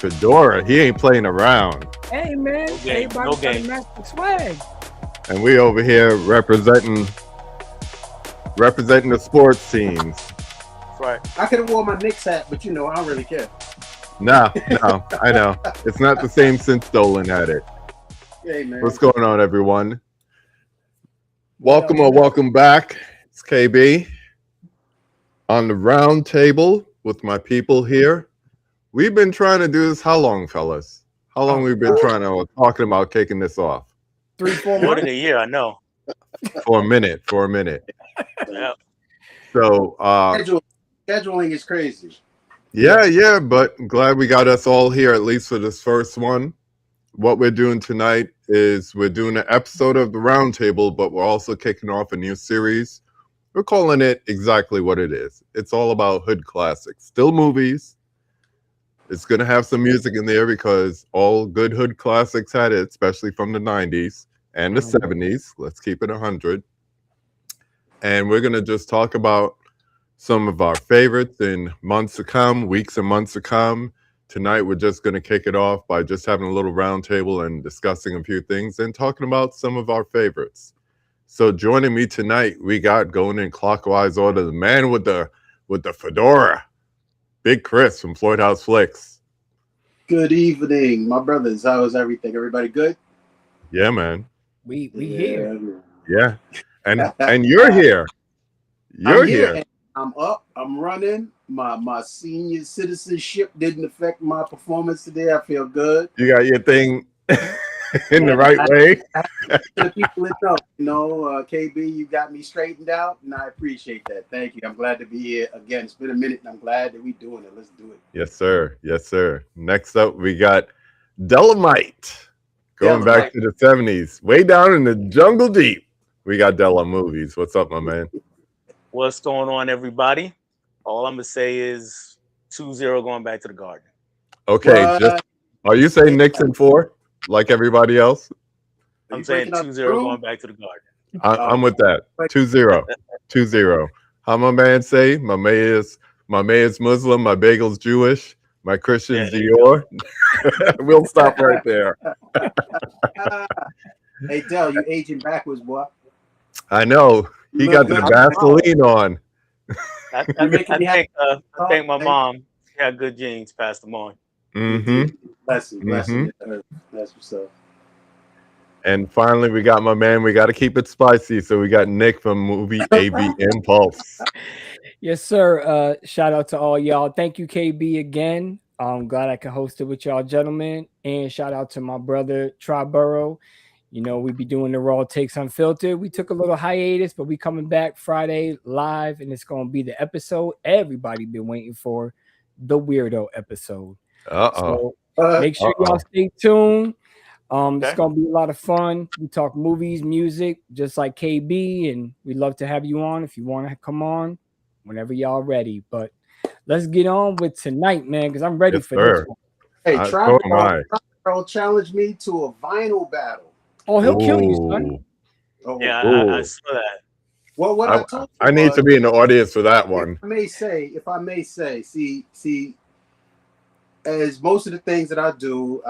fedora. He ain't playing around. Hey man, No game. everybody No trying game. to match the swag. And we over here representing the sports teams. That's right. I could have worn my Knicks hat, but you know, I don't really care. No, I know. It's not the same since Dolan had it. Hey, man. What's going on, everyone? What up, Welcome back. It's KB on the round table with my people here. We've been trying to do this how long, fellas? How long we've been talking about kicking this off? 3-4 More months. than a year, I know. For a minute. Yeah. So Scheduling is crazy. yeah, but I'm glad we got us all here, at least for this first one. What we're doing tonight is we're doing an episode of the Roundtable, but we're also kicking off a new series. We're calling it exactly what it is. It's all about hood classics, still movies. It's going to have some music in there because all good hood classics had it, especially from the 90s and the 70s. Let's keep it 100. And we're going to just talk about some of our favorites in months to come, weeks and months to come. Tonight, we're just going to kick it off by just having a little round table and discussing a few things and talking about some of our favorites. So joining me tonight, we got, going in clockwise order, the man with the fedora, Big Chris from Floyd House Flicks. Good evening, my brothers. How is everything? Everybody good? Yeah, man. We here. Yeah. And you're here. You're I'm here. And I'm up. I'm running. My senior citizenship didn't affect my performance today. I feel good. You got your thing in the right way. The people that know, KB, you got me straightened out, and I appreciate that. Thank you. I'm glad to be here again. It's been a minute, and I'm glad that we're doing it. Let's do it. Yes, sir. Yes, sir. Next up, we got Dolomite. Going back to the 70s, way down in the jungle deep. We got Dell on movies. What's up, my man? What's going on, everybody? All I'm going to say is 2-0 going back to the Garden. Okay. Are you saying Knicks in 4 like everybody else? I'm saying 2-0 going back to the Garden. I'm with that. 2-0. 2-0. How my man say? My man's Muslim, my bagel's Jewish, my Christian's Dior. We'll stop right there. Hey, Dell, you aging backwards, boy. I know. He got the Vaseline on. I think my mom had good genes, passed them on. Bless you. That's what's up. And finally, we got my man. We got to keep it spicy. So we got Nick from movie AV Impulse. Yes, sir. Shout out to all y'all. Thank you, KB, again. I'm glad I could host it with y'all, gentlemen. And shout out to my brother, Triborough. You know, we be doing the Raw Takes Unfiltered. We took a little hiatus, but we coming back Friday live, and it's going to be the episode everybody been waiting for, the Weirdo episode. So make sure y'all stay tuned. It's going to be a lot of fun. We talk movies, music, just like KB, and we'd love to have you on if you want to come on whenever y'all ready. But let's get on with tonight, man, because I'm ready for this one. Hey, Triborough challenged me to a vinyl battle. Oh, he'll kill you, son. Yeah, I saw that. Well, what I told you I need to be in the audience for that one. If I may say, see, as most of the things that I do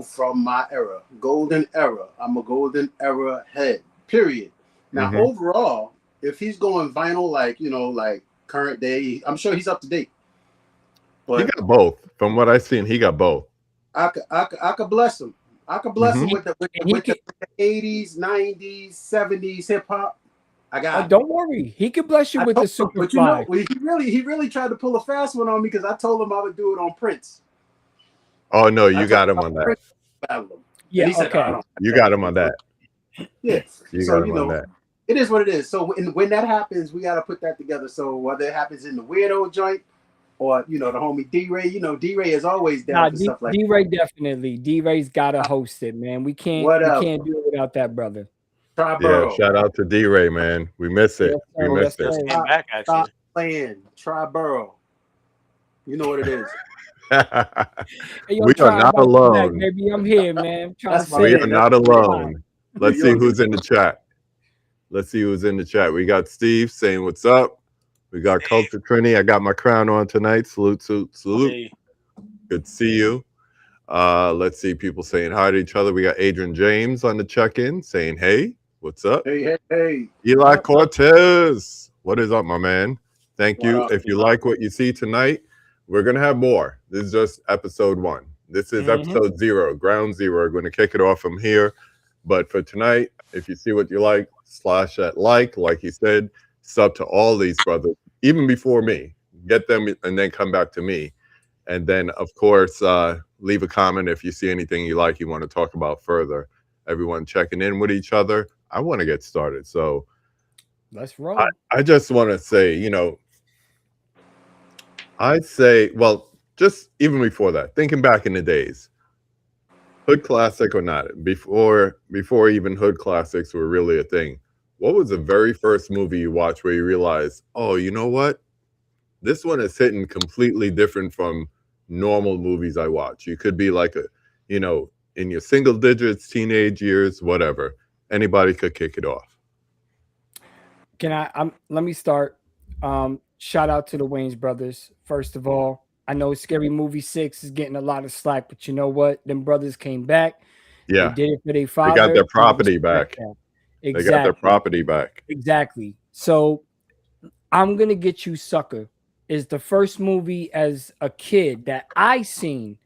from my era, golden era. I'm a golden era head, period. Now, overall, if he's going vinyl, like current day, I'm sure he's up to date. But he got both. From what I've seen, he got both. I could bless him. I could bless him with the 80s, 90s, 70s hip hop. I got. Don't worry, he could bless you with the super. But you know, he really tried to pull a fast one on me because I told him I would do it on Prince. Oh no, you got him on that. Yeah, he said, okay. You got him on that. Yeah, you got him on that. It is what it is. So when that happens, we got to put that together. So whether it happens in the weirdo joint, or the homie D-Ray, D-Ray is always down for stuff like D-Ray definitely. D-Ray's gotta host it, man. We can't do it without that brother. Yeah, shout out to D-Ray, man. We miss it. We miss it. Stop playing. Triborough. You know what it is. Hey, we are not alone. Maybe I'm here, man. We are not alone. Let's see who's in the chat. We got Steve saying what's up. We got Culture Trini. I got my crown on tonight. Salute. Hey. Good to see you. Let's see, people saying hi to each other. We got Adrian James on the check-in saying, hey, what's up? Hey. Eli Cortez, what is up, my man? Thank What you. up, If you Eli? like what you see tonight, we're going to have more. This is just episode 1. This is episode 0, ground 0. We're going to kick it off from here. But for tonight, if you see what you like, slash that like you said, sub to all these brothers, even before me. Get them and then come back to me. And then, of course, leave a comment if you see anything you like, you want to talk about further. Everyone checking in with each other. I want to get started. So let's roll. I just want to say, I'd say, well, just even before that, thinking back in the days, hood classic or not, before even hood classics were really a thing, what was the very first movie you watched where you realized, oh, you know what? This one is hitting completely different from normal movies I watch. You could be like in your single digits, teenage years, whatever. Anybody could kick it off. Let me start. Shout out to the Wayans brothers. First of all, I know Scary Movie 6 is getting a lot of slack, but you know what? Them brothers came back. Yeah. They did it for their They father. got their I property respect back. that. They got their property back. Exactly. So I'm gonna get you, sucker, is the first movie as a kid that I seen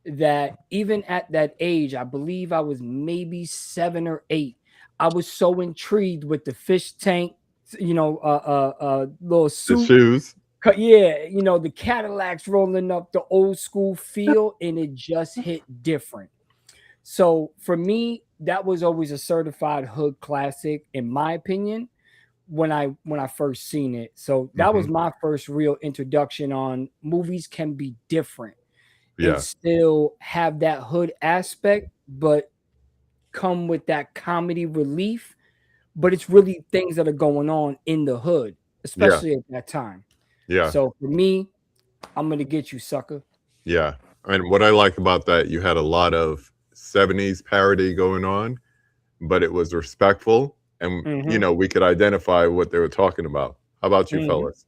that even at that age, I believe I was maybe 7 or 8. I was so intrigued with the fish tank, little The suit. shoes. Yeah, the Cadillacs rolling up, the old school feel, and it just hit different. So for me, that was always a certified hood classic, in my opinion, when I first seen it. So that was my first real introduction on movies can be different and Yeah. still have that hood aspect, but come with that comedy relief. But it's really things that are going on in the hood, especially at that time. Yeah. So for me, I'm gonna get you, sucker. Yeah. And what I like about that, you had a lot of 70s parody going on, but it was respectful and we could identify what they were talking about. How about you, fellas?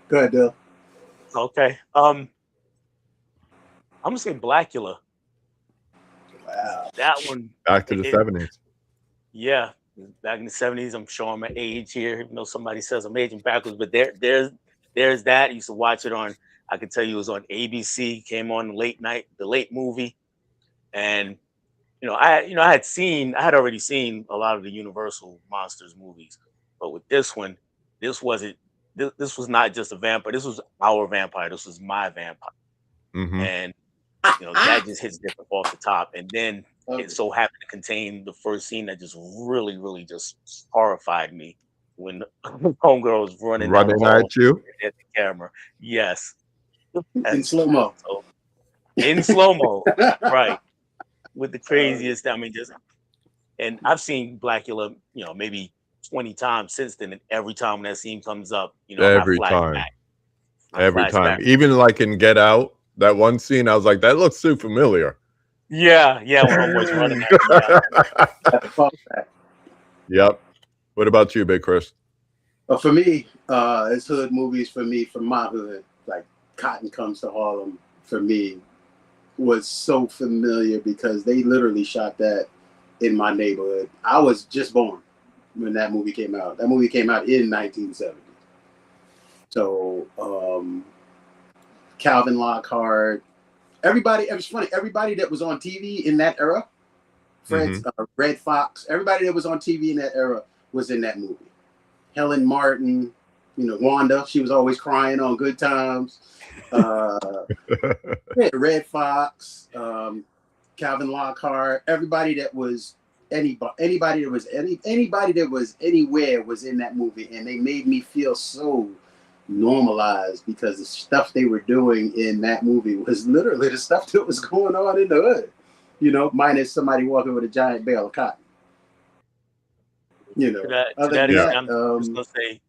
Go ahead, Dell. Okay. I'm gonna say Blackula. Wow. That one. Back to the 70s. Yeah, back in the 70s. I'm showing my age here, even though somebody says I'm aging backwards. But there's that. I used to watch it on. I could tell you it was on ABC. Came on late night, the late movie, and I had already seen a lot of the Universal Monsters movies, but with this one, this wasn't. This was not just a vampire. This was our vampire. This was my vampire, and that just hits different off the top. And then it so happened to contain the first scene that just really, really just horrified me when homegirl was running down the hall at you at the camera. Yes, in slow mo. So, in slow mo, right? With the craziest. I mean, and I've seen Blackula, maybe 20 times since then, and every time that scene comes up, every time. Even like in Get Out, that one scene, I was like, that looks too familiar. Yeah, when homeboy's running at Yep. What about you, Big Chris? For me, it's hood movies for me from my hood. Like Cotton Comes to Harlem, for me, was so familiar because they literally shot that in my neighborhood. I was just born when that movie came out. That movie came out in 1970. So Calvin Lockhart, everybody, it was funny, everybody that was on TV in that era, Red Fox, everybody that was on TV in that era was in that movie. Helen Martin, Wanda, she was always crying on Good Times. Red Fox, Calvin Lockhart, everybody that was anybody that was anywhere was in that movie, and they made me feel so normalized because the stuff they were doing in that movie was literally the stuff that was going on in the hood, minus somebody walking with a giant bale of cotton. To that extent, I'm just gonna say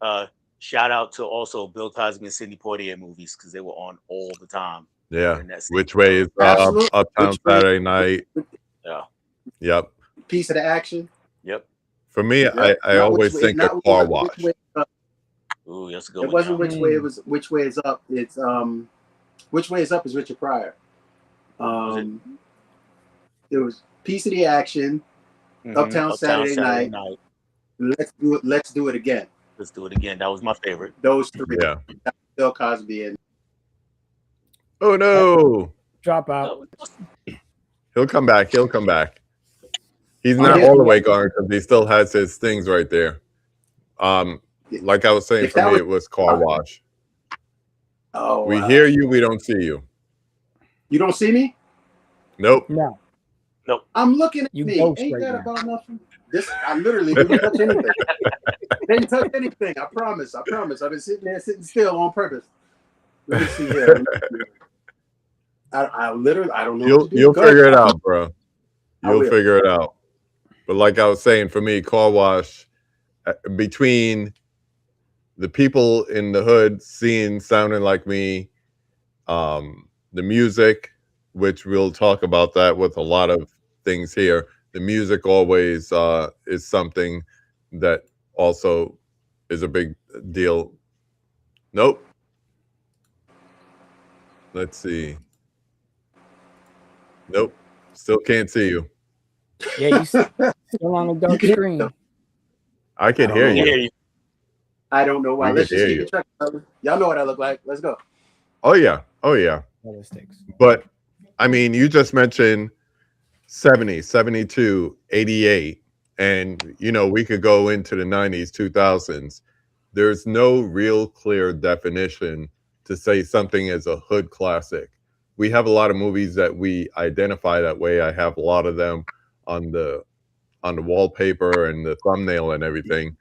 shout out to also Bill Cosby and Sidney Poitier movies because they were on all the time. Yeah. Which way is Uptown Saturday Night? Yeah. Yep. Piece of the Action. Yep. For me, I always think of Car Wash. Ooh, that's a good one. It wasn't Which Way Is Up. It's Which Way Is Up is Richard Pryor. Was it There was Piece of the Action, Uptown Saturday Night, Let's Do It Again. Let's Do It Again. That was my favorite. Those three. Yeah. Bill Cosby and Oh no. Drop out. He'll come back. He'll come back. He's Oh, not yeah. all the way gone because he still has his things right there. Like I was saying, If for that me, was- it was Car Wash. Oh, We wow. hear you, we don't see you. You don't see me? Nope. No. I'm looking at You me. ghost Ain't right that now. about nothing? This I literally didn't touch anything. Didn't touch anything. I promise. I've been sitting there sitting still on purpose. Let me see here. I literally I don't know what to do. You'll Go ahead. figure it out, bro. I You'll will. figure it out. But like I was saying, for me, Car Wash, between the people in the hood seeing, sounding like me, the music, which we'll talk about that with a lot of things here. The music always is something that also is a big deal. Nope. Let's see. Nope. Still can't see you. Yeah, you still on a dark can- screen. I can I hear don't know. you. I don't know why. We Let's can just hear keep it trucking. Y'all know what I look like. Let's go. Oh yeah. Oh yeah. Realistics. But I mean, you just mentioned 70, 72, 88, and you know, we could go into the 90s, 2000s. There's no real clear definition to say something is a hood classic. We have a lot of movies that we identify that way. I have a lot of them on the wallpaper and the thumbnail and everything.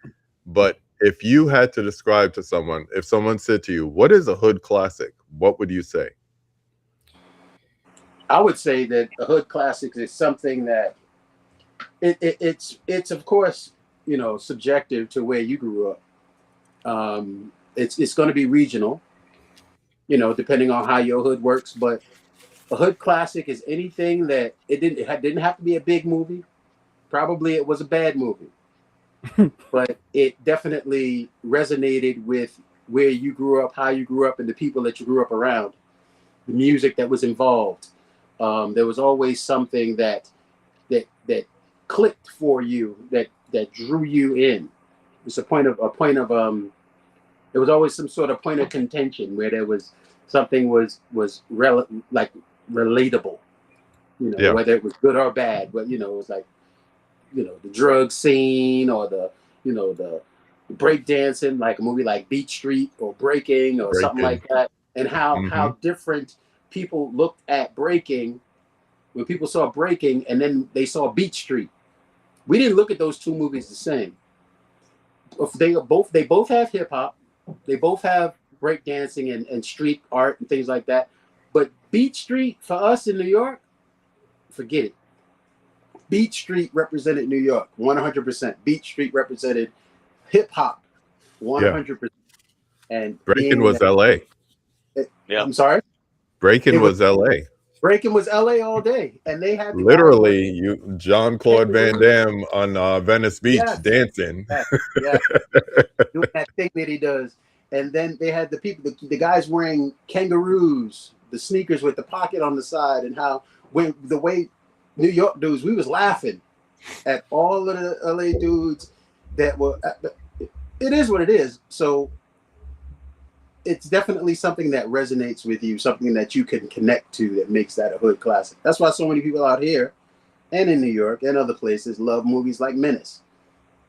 But if you had to describe to someone, if someone said to you, "What is a hood classic?" What would you say? I would say that a hood classic is something that it's of course, you know, subjective to where you grew up. It's going to be regional, you know, depending on how your hood works. But a hood classic is anything that didn't have to be a big movie. Probably it was a bad movie, but it definitely resonated with where you grew up, how you grew up, and the people that you grew up around. The music that was involved. There was always something that clicked for you, that drew you in. It's a point of there was always some sort of point of contention where there was something was like relatable, you know, Yeah. whether it was good or bad. But you know, it was like, you know, the drug scene or the, you know, the break dancing, like a movie like Beat Street or Breaking or something Breaking. like that, and how Mhm. different people looked at Breaking when people saw Breaking and then they saw Beat Street. We didn't look at those two movies the same. They both have hip hop, they both have breakdancing and street art and things like that. But Beat Street for us in New York, forget it. Beat Street represented New York 100%. Beat Street represented hip hop 100%. And Breaking being was that, LA. Yeah. I'm sorry, Breaking was LA. Breaking was LA all day, and they had the guys Literally, you John Claude Van Damme on Venice Beach yes, dancing. yes, doing that thing that he does. And then they had the people, the guys wearing kangaroos, the sneakers with the pocket on the side, and how when the way New York dudes, we was laughing at all of the LA dudes that were. It is what it is. So it's definitely something that resonates with you, something that you can connect to that makes that a hood classic. That's why so many people out here and in New York and other places love movies like Menace.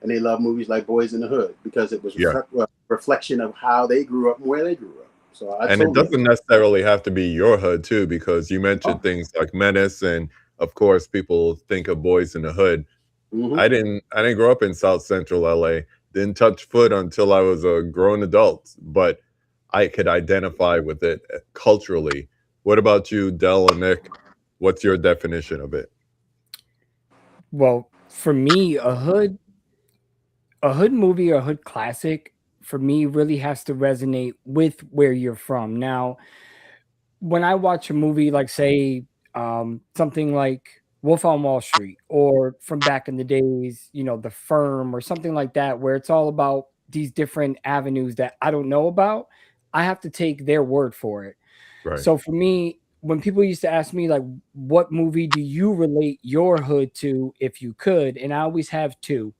And they love movies like Boys in the Hood because it was a reflection of how they grew up and where they grew up. So And it doesn't necessarily have to be your hood too, because you mentioned things like Menace, and of course, people think of Boys in the Hood. Mm-hmm. I didn't grow up in South Central LA. Didn't touch foot until I was a grown adult, but I could identify with it culturally. What about you, Dell and Nick? What's your definition of it? Well, for me, a hood movie or a hood classic for me really has to resonate with where you're from. Now, when I watch a movie like say something like Wolf on Wall Street or from back in the days, you know, The Firm or something like that, where it's all about these different avenues that I don't know about, I have to take their word for it. Right. So for me, when people used to ask me like, what movie do you relate your hood to if you could, and I always have two.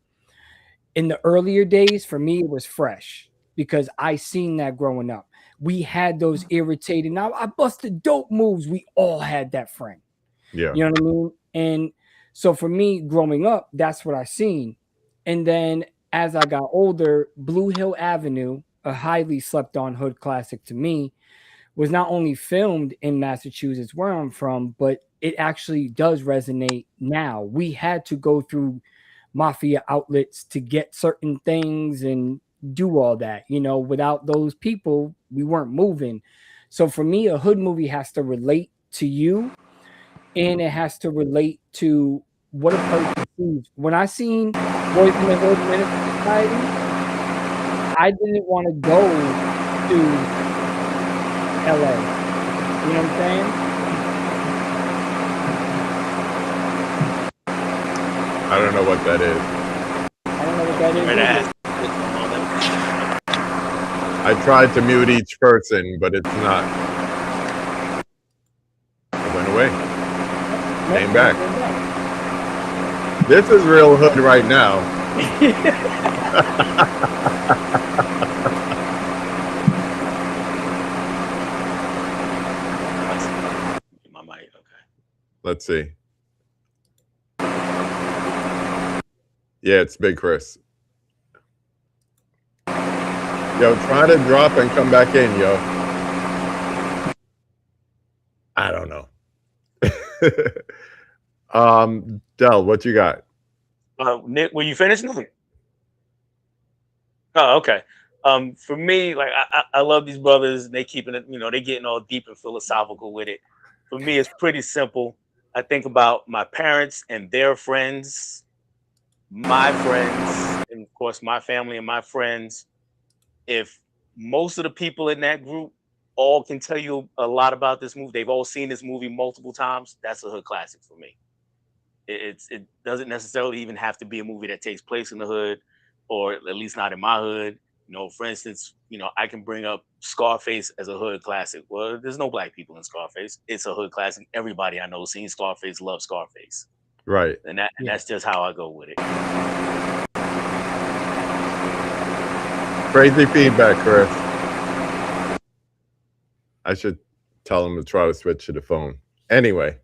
In the earlier days, for me, it was Fresh because I seen that growing up. We had those irritating. Now I busted dope moves. We all had that friend. Yeah. You know what I mean? And so for me, growing up, that's what I seen. And then as I got older, Blue Hill Avenue, a highly slept on hood classic to me, was not only filmed in Massachusetts, where I'm from, but it actually does resonate now. We had to go through mafia outlets to get certain things and do all that. You know, without those people, we weren't moving. So for me, a hood movie has to relate to you, and it has to relate to what a person sees. When I seen Boys in the Hood Menace to Society, I didn't want to go to LA. You know what I'm saying? I don't know what that is. I don't know what that is Right either. ass. I tried to mute each person, but it's not. It went away. Came back. This is real hood right now. My mic, okay. Let's see. Yeah, it's Big Chris. Yo, try to drop and come back in, yo. I don't know. Dell, what you got? Nick, were you finished? Oh, okay. For me, like I love these brothers. And they keeping it, they getting all deep and philosophical with it. For me, it's pretty simple. I think about my parents and their friends, my friends, and of course my family and my friends. If most of the people in that group all can tell you a lot about this movie, they've all seen this movie multiple times. That's a hood classic for me. It doesn't necessarily even have to be a movie that takes place in the hood, or at least not in my hood. For instance, I can bring up Scarface as a hood classic. Well, there's no black people in Scarface. It's a hood classic. Everybody I know seen Scarface, loves Scarface, Right. and that's just how I go with it. Crazy feedback, Chris. I should tell him to try to switch to the phone. Anyway,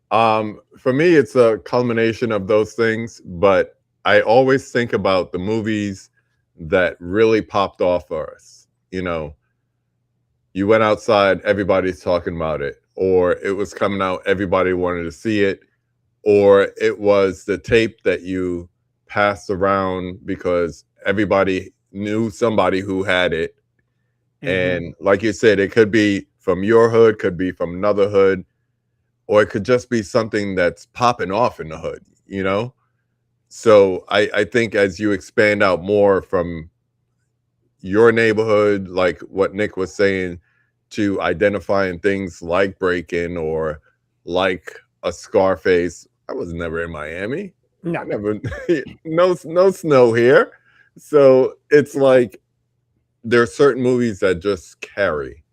for me, it's a culmination of those things, but I always think about the movies that really popped off for us. You went outside, everybody's talking about it, or it was coming out, everybody wanted to see it, or it was the tape that you passed around because everybody knew somebody who had it. And like you said, it could be from your hood, could be from another hood, or it could just be something that's popping off in the hood. So I think as you expand out more from your neighborhood, like what Nick was saying, to identifying things like break-in or like a Scarface. I was never in Miami. No. I never no snow here. So it's like there are certain movies that just carry.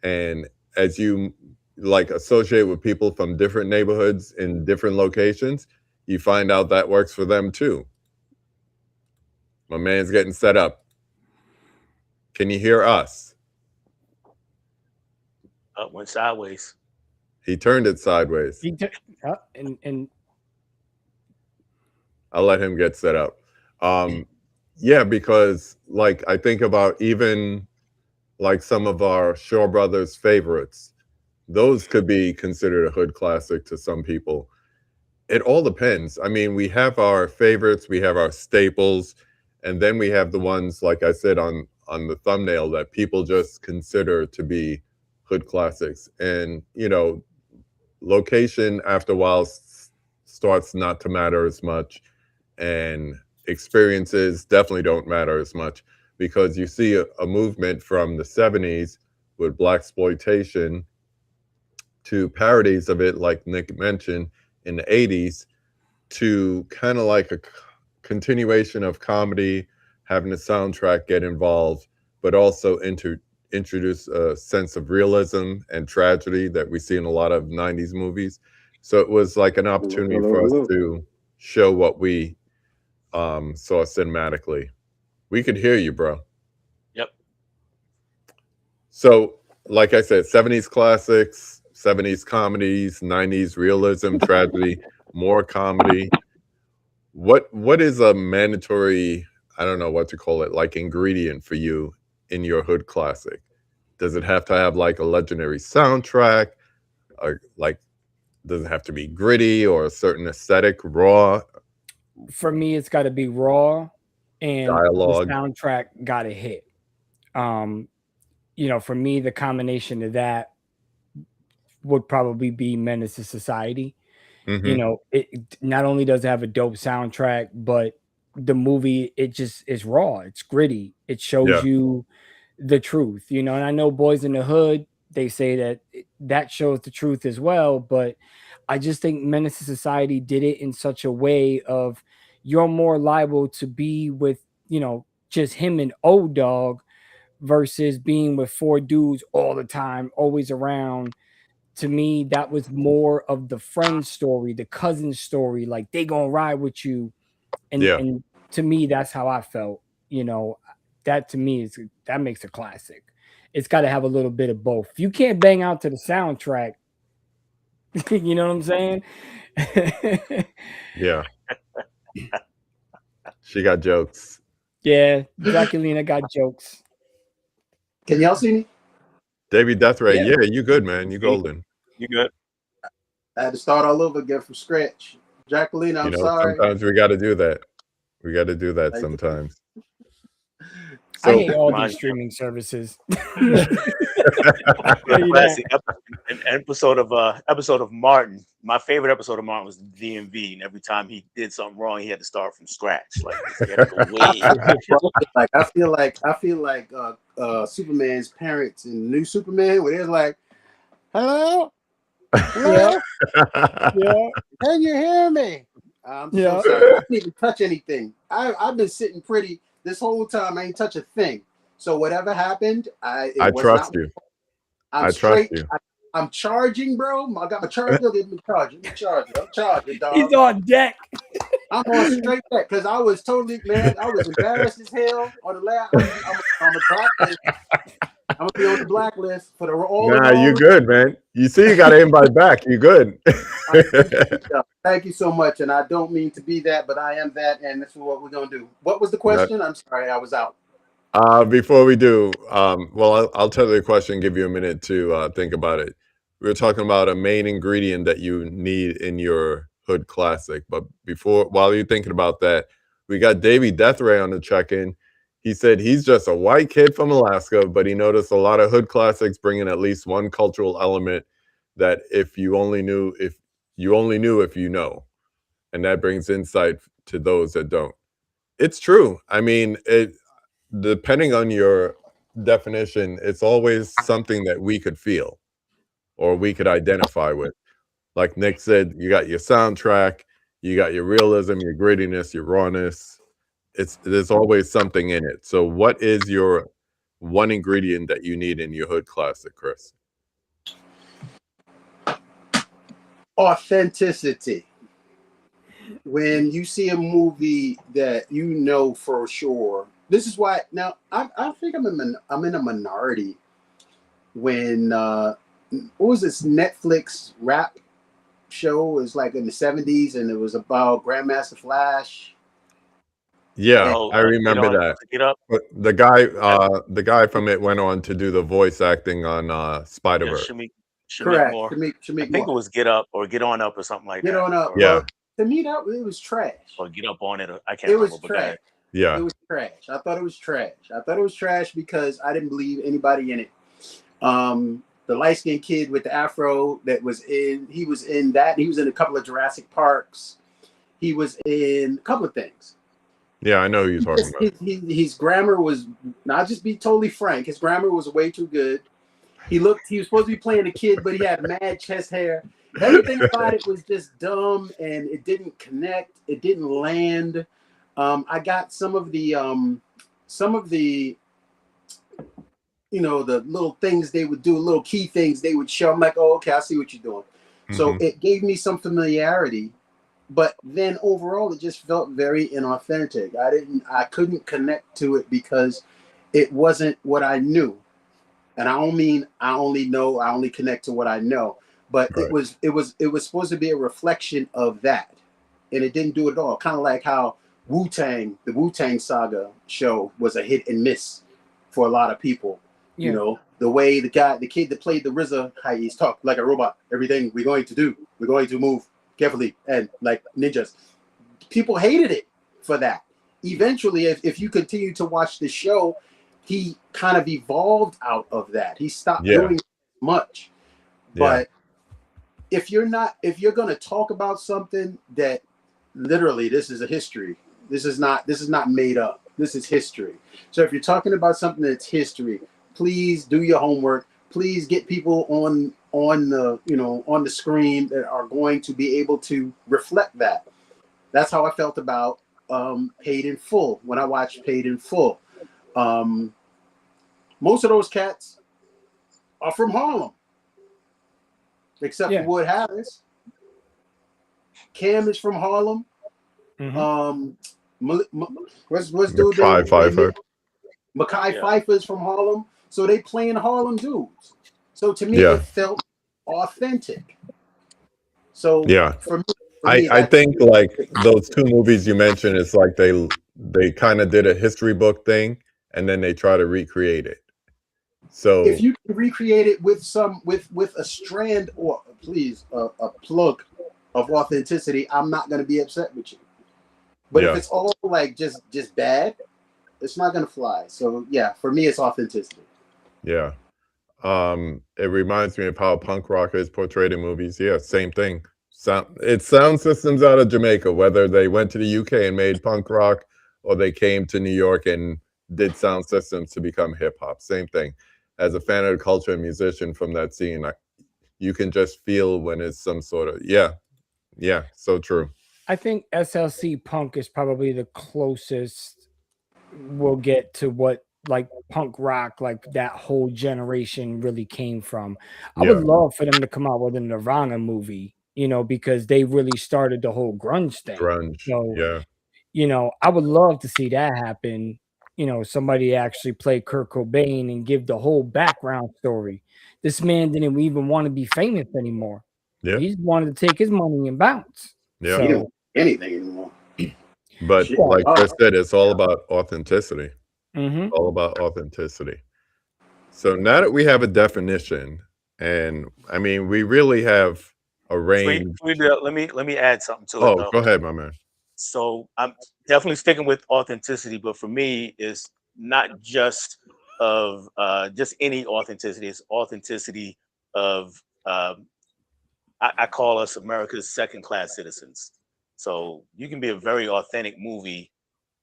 And as you like associate with people from different neighborhoods in different locations, you find out that works for them too. My man's getting set up. Can you hear us? Went sideways. He turned it sideways. And I'll let him get set up. Yeah, because like I think about even like some of our Shaw Brothers favorites, those could be considered a hood classic to some people. It all depends. I mean, we have our favorites, we have our staples, and then we have the ones, like I said on the thumbnail, that people just consider to be hood classics. And location after a while starts not to matter as much, and experiences definitely don't matter as much, because you see a movement from the 70s with black exploitation to parodies of it, like Nick mentioned, in the 80s, to kind of like a continuation of comedy, having the soundtrack get involved, but also introduce a sense of realism and tragedy that we see in a lot of 90s movies. So it was like an opportunity for us to show what we saw cinematically. We could hear you, bro. Yep. So, like I said, 70s classics, 70s comedies, 90s realism, tragedy, more comedy. What is a mandatory, I don't know what to call it, like ingredient for you in your hood classic? Does it have to have like a legendary soundtrack? Or like does it have to be gritty or a certain aesthetic, raw For me, it's got to be raw, and the dialogue? soundtrack got to hit. Um, you know, for me, the combination of that would probably be Menace to Society. You Hmm. know, it not only does it have a dope soundtrack, but the movie, it just is raw, it's gritty, it shows Yeah, you the truth, you know. And I know Boys in the Hood, they say that that shows the truth as well, but I just think Menace to Society did it in such a way of you're more liable to be with, you know, just him and old dog versus being with four dudes all the time, always around. To me, that was more of the friend story, the cousin story, like they gonna ride with you. yeah, And to me, that's how I felt. You know, that to me is that makes a classic. It's got to have a little bit of both. If you can't bang out to the soundtrack, you know what I'm saying? yeah. She got jokes. Yeah, Draculina got jokes. Can y'all see me? David Deathray, Yeah. yeah, you good, man. You You golden. good? I had to start all over again from scratch. Jacqueline, You I'm know, sorry. sometimes we got to do that. We got to do that Thank you. sometimes. I So, hate all Mine- these streaming services. Classic an episode of Martin. My favorite episode of Martin was DMV, and every time he did something wrong, he had to start from scratch. Like he had to go way. Like I feel like Superman's parents in New Superman, where they're like, "Hello, hello, Yeah. can you hear me?" I'm Yeah. so sorry. I didn't even touch anything. I've been sitting pretty this whole time. I ain't touch a thing. So whatever happened, it I was trust not. you. I'm I trust straight. you. I'm charging, bro. I got my charger. Give me charger. Give me charger. I'm charging, dog. He's on deck. I'm on straight back because I was totally, man. I was embarrassed as hell on the last. I'm a blacklist. I'm gonna be on the blacklist for all the Nah, wrong you reasons. good, man. You see, you got to invite back. You good. Thank you so much, and I don't mean to be that, but I am that, and this is what we're gonna do. What was the question? I'm sorry, I was out. Before we do, well, I'll tell you the question, give you a minute to think about it. We were talking about a main ingredient that you need in your hood classic. But while you're thinking about that, we got Davey Deathray on the check-in. He said he's just a white kid from Alaska, but he noticed a lot of hood classics bring in at least one cultural element that if you only knew if you know. And that brings insight to those that don't. It's true. I mean, depending on your definition, it's always something that we could feel or we could identify with. Like Nick said, you got your soundtrack, you got your realism, your grittiness, your rawness. There's always something in it. So what is your one ingredient that you need in your hood classic, Chris? Authenticity. When you see a movie that you know for sure, this is why. Now I think I'm in a minority. When what was this Netflix rap show? It was like in the '70s, and it was about Grandmaster Flash. Yeah, And Oh, I remember that. Get up. But the guy from it went on to do the voice acting on Yeah, Spider-Verse. Shamik correct, Moore. I Shamik think it Moore. was Get Up or Get On Up or something like Get that. on up. Or, Yeah. Well, to me that it was trash. or Get Up on It. I can't It remember. was But go trash. ahead. Yeah. It was trash. I thought it was trash. I thought it was trash because I didn't believe anybody in it. The light skinned kid with the afro that was he was in that. He was in a couple of Jurassic Parks. He was in a couple of things. Yeah, I know who you're talking about. His grammar was, not just be totally frank, his grammar was way too good. He was supposed to be playing a kid, but he had mad chest hair. Everything about it was just dumb and it didn't connect. It didn't land. I got some of the you know, the little things they would do, little key things they would show. I'm like, oh, okay, I see what you're doing. So it gave me some familiarity, but then overall it just felt very inauthentic. I couldn't connect to it because it wasn't what I knew. And I don't mean I only connect to what I know, but Right. it was supposed to be a reflection of that. And it didn't do it at all. Kind of like how the Wu-Tang Saga show was a hit and miss for a lot of people. Yeah. You know, the way the kid that played the RZA, how he's talked like a robot. Everything we're going to move carefully and like ninjas. People hated it for that. Eventually, if you continue to watch the show, he kind of evolved out of that. He stopped doing much. But if you're going to talk about something that literally this is a history. This is not made up. This is history. So if you're talking about something that's history, please do your homework. Please get people on the screen that are going to be able to reflect that. That's how I felt about Paid in Full when I watched Paid in Full. Most of those cats are from Harlem, except for Wood Harris. Cam is from Harlem. What's dude? Mekhi Phifer. Mekhi Phifer is from Harlem. So they playing Harlem dudes. So to me, it felt authentic. So for me, I think like those two movies you mentioned, it's like they kind of did a history book thing and then they try to recreate it. So if you can recreate it with a strand or a plug of authenticity, I'm not going to be upset with you. But if it's all like just bad, it's not going to fly. So yeah, for me, it's authenticity. Yeah. It reminds me of how punk rock is portrayed in movies. Yeah, same thing. It's sound systems out of Jamaica, whether they went to the UK and made punk rock or they came to New York and did sound systems to become hip hop. Same thing. As a fan of the culture and musician from that scene, you can just feel when it's some sort of so true. I think SLC punk is probably the closest we'll get to what like punk rock, like that whole generation really came from. I would love for them to come out with a Nirvana movie, you know, because they really started the whole grunge thing. So, you know, I would love to see that happen. You know, somebody actually play Kurt Cobain and give the whole background story. This man didn't even want to be famous anymore. Yeah. He just wanted to take his money and bounce. Yeah. He don't anything anymore. But like Chris said, it's all about authenticity. All about authenticity. So now that we have a definition, and I mean, we really have a range. Let me add something to it. Oh, though. go ahead, my man. So I'm definitely sticking with authenticity, but for me, it's not just of just any authenticity. It's authenticity of I call us America's second-class citizens. So you can be a very authentic movie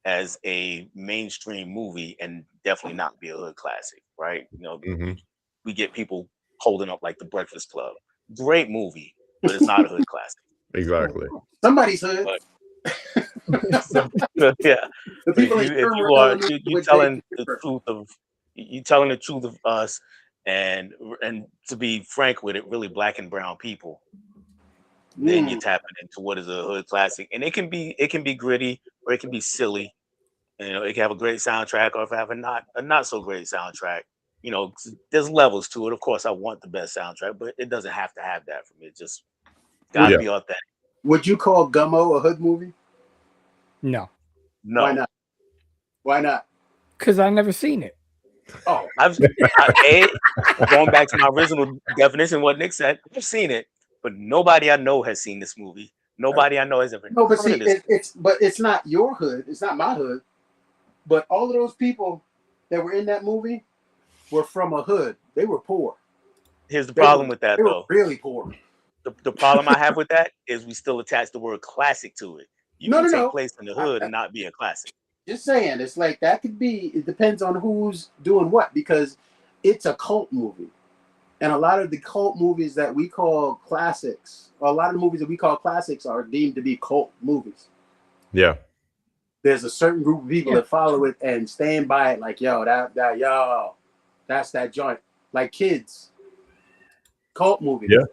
as a mainstream movie and definitely not be a hood classic, right? You know, we get people holding up like The Breakfast Club. Great movie, but it's not a hood classic. Exactly. Somebody's hood. Yeah. If you telling the truth of us and to be frank with it, really black and brown people, then you're tapping into what is a hood classic. And it can be gritty or it can be silly. You know, it can have a great soundtrack or if it have a not so great soundtrack. You know, there's levels to it. Of course, I want the best soundtrack, but it doesn't have to have that for me. It just gotta be authentic. Would you call Gummo a hood movie? No. Why not? Why not? Because I never seen it. Oh, going back to my original definition, what Nick said, I've seen it, but nobody I know has seen this movie. Nobody I know has ever. No, but see, it's not your hood. It's not my hood. But all of those people that were in that movie were from a hood. They were poor. Here's the problem with that, though. Really poor. The problem I have with that is we still attach the word classic to it. You can take place in the hood and not be a classic. Just saying, it's like that could be. It depends on who's doing what because it's a cult movie, and a lot of the cult movies that we call classics, or a lot of the movies that we call classics, are deemed to be cult movies. Yeah. There's a certain group of people that follow it and stand by it, like, yo, That's that joint. Like Kids, cult movie. Yeah.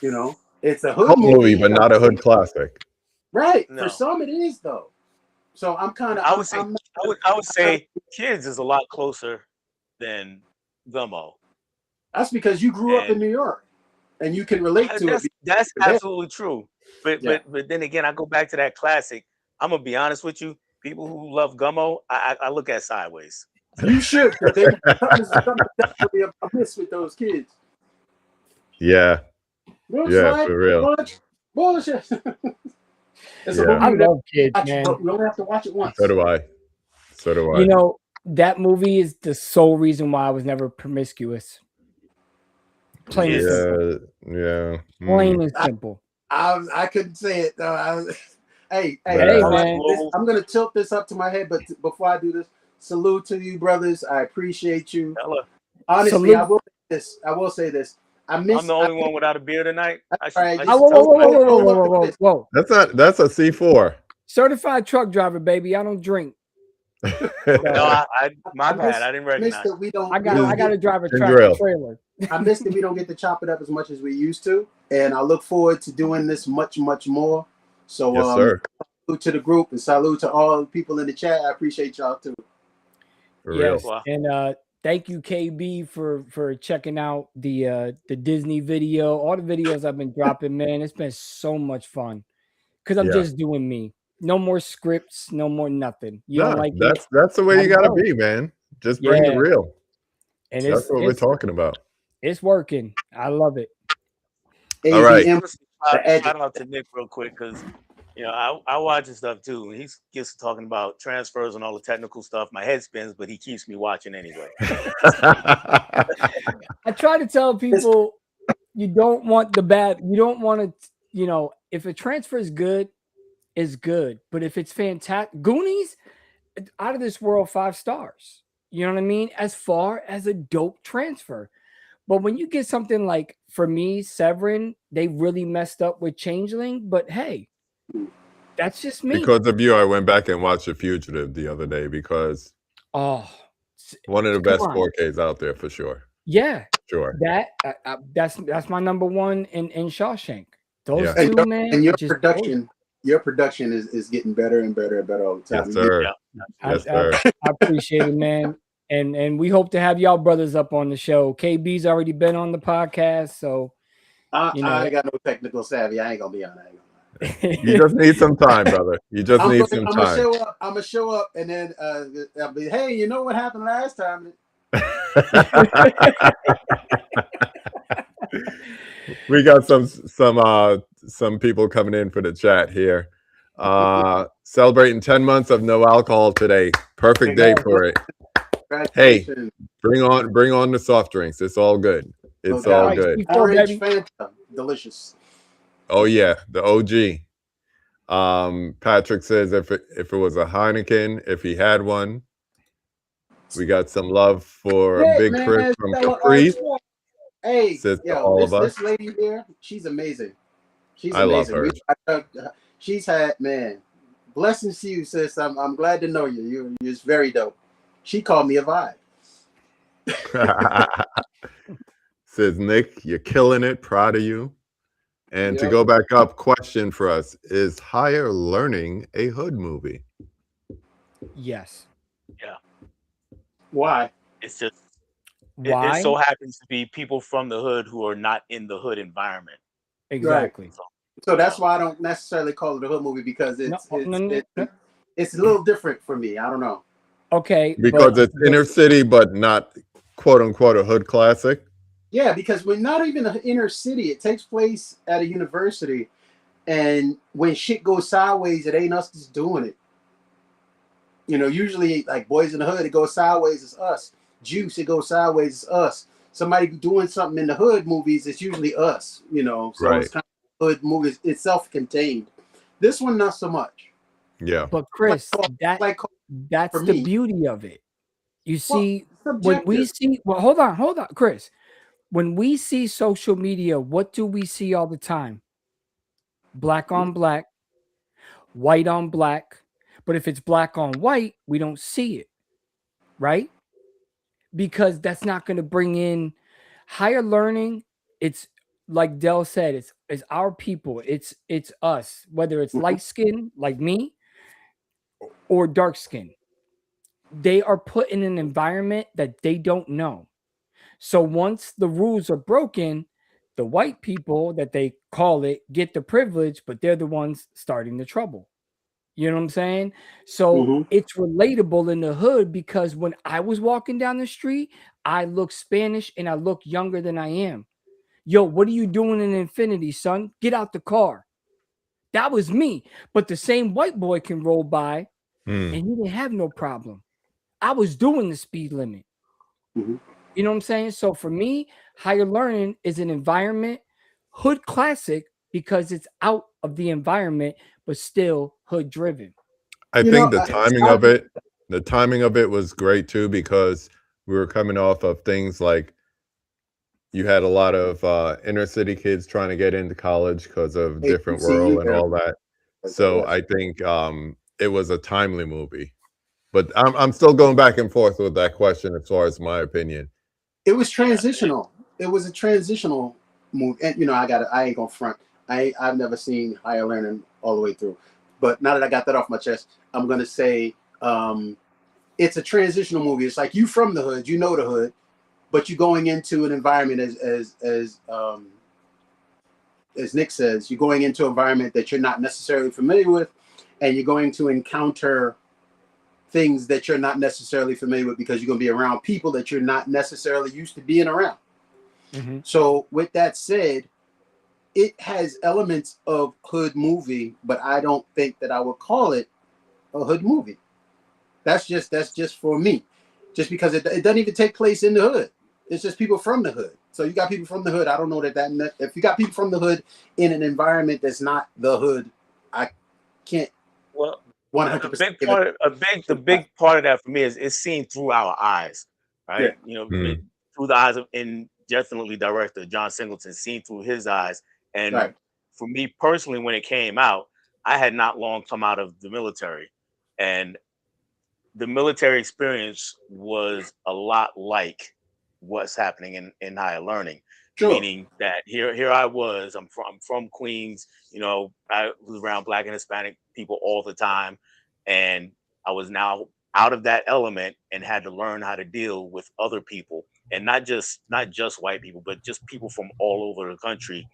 You know, it's a hood Cult movie, movie, but not a hood classic. right? For No, some, it is though. So I'm kind of, I would say I would say Kids is a lot closer than Gummo, that's because you grew up in and New York and you can relate to it. that's Because you're absolutely true. But there. but then again, I go back to that classic. I'm gonna be honest with you. People who love Gummo, I look at sideways. Yeah, you should, because they something definitely amiss with those kids. Yeah. Looks Yeah, like for real. bullshit. It's a Yeah. movie I you never love Kids, watch, man. but you only have to watch it once. So do I. So do I. You know, that movie is the sole reason why I was never promiscuous. Plain and Yes. simple. Yeah. Plain and simple. I couldn't say it though. Hey, Hey, Nah. man. I'm gonna tilt this up to my head, but before I do this, salute to you, brothers. I appreciate you. Hella. Honestly, Salute. I will say this. I'm the only one without a beard tonight. I should, Right, I Oh, should whoa, whoa, tell whoa, whoa, somebody. whoa, whoa, whoa, whoa, whoa. That's a C4. Certified truck driver, baby. I don't drink. No, my I bad. I didn't missed recognize. that we don't. I got to drive a And tractor drill. trailer. I missed that we don't get to chop it up as much as we used to, and I look forward to doing this much more. So, Yes, sir. salute to the group and salute to all the people in the chat. I appreciate y'all too. For Yes, real. Wow. and thank you, KB, for checking out the Disney video. All the videos I've been dropping, man. It's been so much fun because I'm Yeah. just doing me. No more scripts, no more nothing. You don't No, like it? that's the way Let you it gotta go. be, man. Just bring the Yeah, real. and That's what we're talking about. it's working. I love it. All right. AVM, the edge. Shout out to Nick real quick because I watch his stuff too. And he gets to talking about transfers and all the technical stuff. My head spins, but he keeps me watching anyway. I try to tell people you don't want the bad. You don't want to. If a transfer is good, is good. But if it's fantastic, Goonies, out of this world, 5 stars. You know what I mean? As far as a dope transfer. But when you get something like, for me, Severin, they really messed up with Changeling. But hey, that's just me. Because of you, I went back and watched The Fugitive the other day because Oh, one of the come best on. 4Ks out there for sure. Yeah, Sure. that's my number one in Shawshank. Those Yeah. two, man. And your just production is getting better and better and better all the time. Yes, sir. Yeah. Yes, sir. I appreciate it, man. And we hope to have y'all brothers up on the show. KB's already been on the podcast, so I got no technical savvy. I ain't gonna be on that. You just need some time, brother. You just need some I'm gonna time. show up. I'm gonna show up, and then I'll be, hey, you know what happened last time? We got some people coming in for the chat here. Celebrating 10 months of no alcohol today. Perfect day for it. Hey, bring on the soft drinks. It's all good. It's all good. Orange Fanta, delicious. Oh yeah, the OG. Patrick says if it was a Heineken, if he had one. We got some love for Big Chris from Caprice. Hey, says to yo, all of us. this lady here, she's amazing. She's I love amazing. her. She's had, man, blessings to you, sis. I'm glad to know you. You're just very dope. She called me a vibe. Says Nick, you're killing it. Proud of you. And to go back up, question for us: is Higher Learning a hood movie? Yes. Yeah. Why? It's just Why? It so happens to be people from the hood who are not in the hood environment. Exactly. Right. So that's why I don't necessarily call it a hood movie, because it's a little different for me. I don't know. Okay. Because it's inner city, but not quote unquote a hood classic. Yeah, because we're not even an inner city. It takes place at a university, and when shit goes sideways, it ain't us just doing it. Usually like Boys in the Hood, it goes sideways, it's us. Juice, it goes sideways, it's us. Somebody doing something in the hood movies, it's usually us. So right. It's kind of hood movies. It's self-contained. This one, not so much. Yeah. But Chris, that's the beauty of it. You see, when we see, hold on, Chris. When we see social media, what do we see all the time? Black on black, white on black. But if it's black on white, we don't see it, right? because that's not going to bring in higher learning. It's like Dell said, it's our people, it's us, whether it's Mhm. light skin like me or dark skin. They are put in an environment that they don't know. So once the rules are broken, the white people that they call it get the privilege, but they're the ones starting the trouble. You know what I'm saying? So Mhm. it's relatable in the hood because when I was walking down the street, I look Spanish and I look younger than I am. Yo, what are you doing in Infinity, son? Get out the car. That was me. But the same white boy can roll by Hmm. and he didn't have no problem. I was doing the speed limit. Mhm. You know what I'm saying? So for me, higher learning is an environment, hood classic, because it's out of the environment, but still hood driven. I You think know, the timing of it was great too, because we were coming off of things like you had a lot of inner city kids trying to get into college because of different HBCU world and era. all that. So I think it was a timely movie. But I'm still going back and forth with that question as far as my opinion. It was Yeah. transitional. It was a transitional move. And you know, I ain't gonna front. I've never seen higher learning all the way through. But now that I got that off my chest, I'm gonna say it's a transitional movie. It's like you from the hood, you know the hood, but you're going into an environment as Nick says, you're going into an environment that you're not necessarily familiar with, and you're going to encounter things that you're not necessarily familiar with because you're going to be around people that you're not necessarily used to being around. Mm-hmm. So, with that said, it has elements of hood movie, but I don't think that I would call it a hood movie. That's just for me, just because it doesn't even take place in the hood. It's just people from the hood. So you got people from the hood. I don't know that if you got people from the hood in an environment that's not the hood, I can't Well, a 100% big give it. part of the big part of that for me is it's seen through our eyes, Yeah, right? You know, Hmm. through the eyes of and definitely director John Singleton, seen through his eyes. And right. for me personally, when it came out, I had not long come out of the military, and the military experience was a lot like what's happening in higher learning, Sure. meaning that here I was, I'm from Queens, you know, I was around black and Hispanic people all the time, and I was now out of that element and had to learn how to deal with other people, and not just white people, but just people from all over the country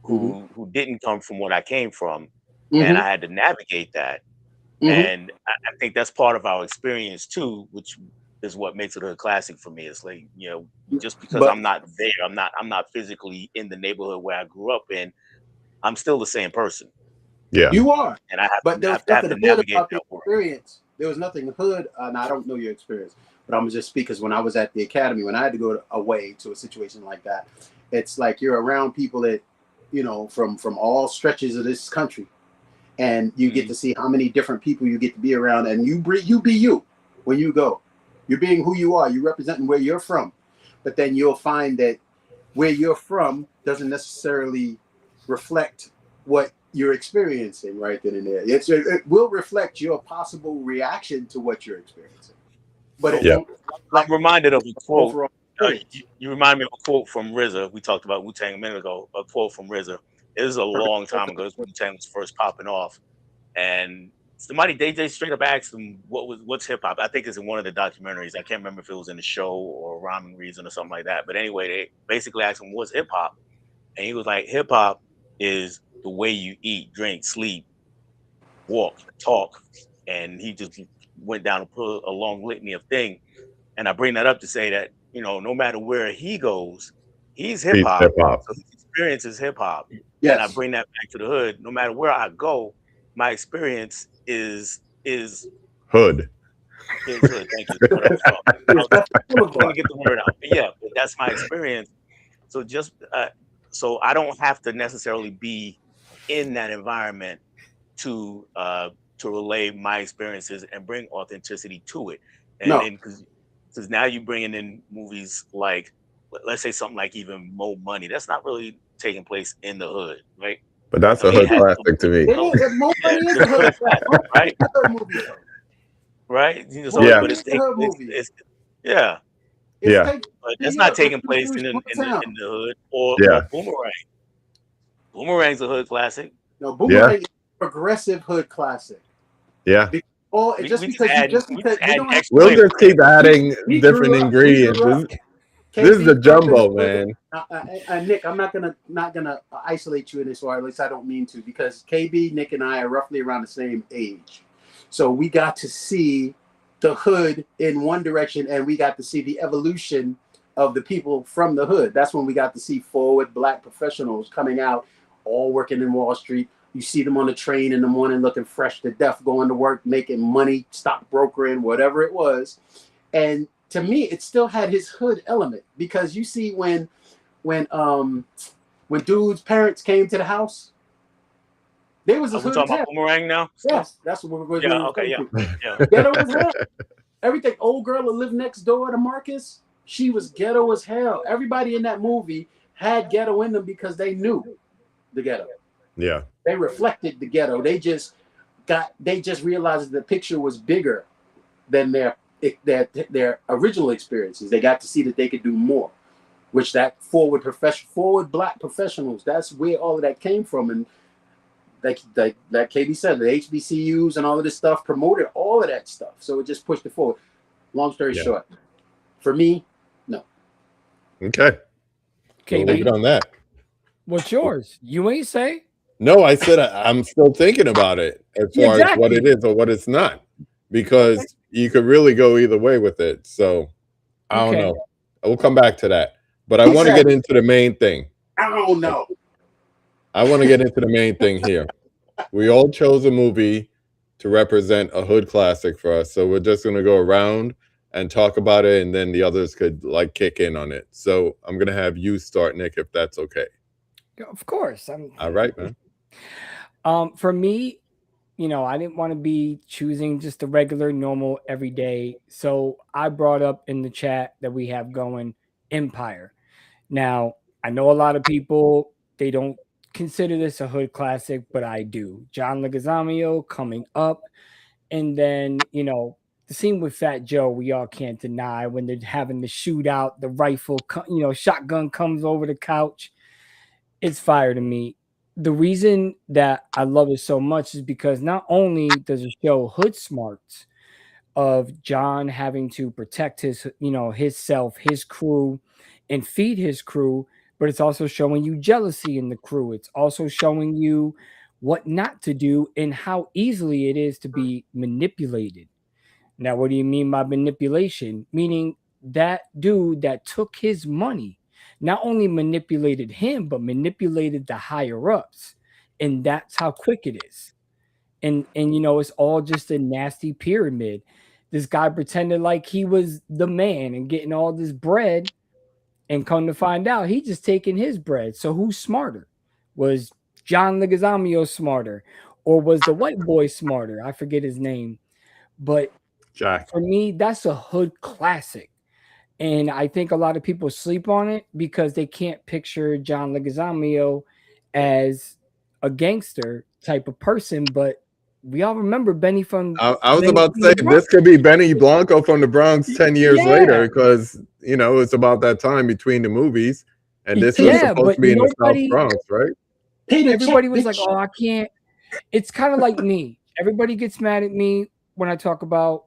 Mm-hmm. who didn't come from what I came from, and Mm-hmm. I had to navigate that. Mm-hmm. And I think that's part of our experience too, which is what makes it a classic for me. It's like, you know, just because But I'm not there, I'm not physically in the neighborhood where I grew up in, I'm still the same person. Yeah. you are. And I have But to there was have to have nothing to hood navigate about the that world. experience. There was nothing hood, and I don't know your experience, but I'm gonna just speak because when I was at the academy, when I had to go away to a situation like that, it's like you're around people that, you know, from all stretches of this country, and you get Mhm. to see how many different people you get to be around, and you be you when you go. You're being who you are. You're representing where you're from, but then you'll find that where you're from doesn't necessarily reflect what you're experiencing right then and there. It will reflect your possible reaction to what you're experiencing, but it So Yeah. won't I'm reflect reminded of a the quote. overall experience. You remind me of a quote from RZA. We talked about Wu Tang a minute ago. A quote from RZA. It was a long time ago. It was when Wu Tang was first popping off, and somebody they straight up asked him what's hip hop. I think it's in one of the documentaries. I can't remember if it was in the show or rhyming reason or something like that. But anyway, they basically asked him what's hip hop, and he was like, hip hop is the way you eat, drink, sleep, walk, talk, and he just went down and put a long litany of things. And I bring that up to say that, you know, no matter where he goes, he's hip Peace hop. hip hop. So his experience is hip hop. And I Yes, bring that back to the hood. No matter where I go, my experience Hood. is hood. Thank you. That's what I was talking. I it's was definitely trying to boulevard. get the word out. But yeah, but that's my experience. So just so I don't have to necessarily be in that environment to uh to relay my experiences and bring authenticity to it. And No, then because now you're bringing in movies like let's say something like even Mo Money. That's not really taking place in the hood, right? But that's I a mean, it hood has classic to me. it is. Mo yeah, Money is it's a a hood. hood classic, Mo Money right? is a hood movie though. Right? You know, Mo so Yeah. but Money it's is a taking hood place. movie. It's yeah. It's Yeah. taking But New that's not York. Let's taking be place serious. Small in town. the hood, or Yeah. Boomerang. Boomerang's a hood classic. No, Yeah. Boomerang is a progressive hood classic. Yeah. Be- Or We, just we just because you add just we because just we adding don't have extra We'll flavor just to keep it. adding he different grew up. He ingredients. grew up. This is KB the grew up in the jumbo, hood. man. Nick, I'm not gonna isolate you in this, or at least I don't mean to, because KB, Nick, and I are roughly around the same age, so we got to see the hood in one direction, and we got to see the evolution of the people from the hood. That's when we got to see forward black professionals coming out, all working in Wall Street. You see them on the train in the morning, looking fresh to death, going to work, making money, stock brokering, whatever it was. And to me, it still had his hood element, because you see when um when dude's parents came to the house, they was Are as we hood as talking about hell. Boomerang now? Still? Yes, that's what we're Yeah. Okay. referring Yeah. to. Yeah. Ghetto as hell. Everything. Old girl that lived next door to Marcus, she was ghetto as hell. Everybody in that movie had ghetto in them because they knew the ghetto. Yeah. They reflected the ghetto. They just realized the picture was bigger than their original experiences. They got to see that they could do more, which that forward black professionals, that's where all of that came from. And like KB said, the HBCUs and all of this stuff promoted all of that stuff, so it just pushed it forward. Long story Yeah. short, for me, no. Okay. We'll leave it KB, on that. what's yours? You ain't say? No, I said I'm still thinking about it as Yeah, far as what it exactly. is or what it's not, Okay. because you could really go either way with it. So I don't Okay. know. We'll come back to that. But I He want to said, get into the main thing. I don't know. I want to get into the main thing here. We all chose a movie to represent a hood classic for us. So we're just going to go around and talk about it, and then the others could like kick in on it. So I'm going to have you start, Nick, if that's okay. Yeah, of course. I'm All right, man. for me, I didn't want to be choosing just a regular, normal, everyday. So I brought up in the chat that we have going Empire. Now, I know a lot of people, they don't consider this a hood classic, but I do. John Leguizamo coming up. And then, the scene with Fat Joe, we all can't deny when they're having the shootout, the rifle, shotgun comes over the couch. It's fire to me. The reason that I love it so much is because not only does it show hood smarts of John having to protect his self, his crew, and feed his crew, but it's also showing you jealousy in the crew. It's also showing you what not to do and how easily it is to be manipulated. Now, what do you mean by manipulation? Meaning that dude that took his money not only manipulated him, but manipulated the higher ups. And that's how quick it is. And it's all just a nasty pyramid. This guy pretended like he was the man and getting all this bread, and come to find out he just taking his bread. So who's smarter? Was John Leguizamo smarter, or was the white boy smarter? I forget his name, but Jack. for me, that's a hood classic. And I think a lot of people sleep on it because they can't picture John Leguizamo as a gangster type of person. But we all remember I was Benny about to from say the this Bronx. could be Benny Blanco from the Bronx 10 years Yeah, later, because it's about that time between the movies, and this was Peter, yeah, supposed but to be in the South nobody, Bronx, right? Peter, check, everybody was like, bitch. oh, I can't. It's kind of like me. Everybody gets mad at me when I talk about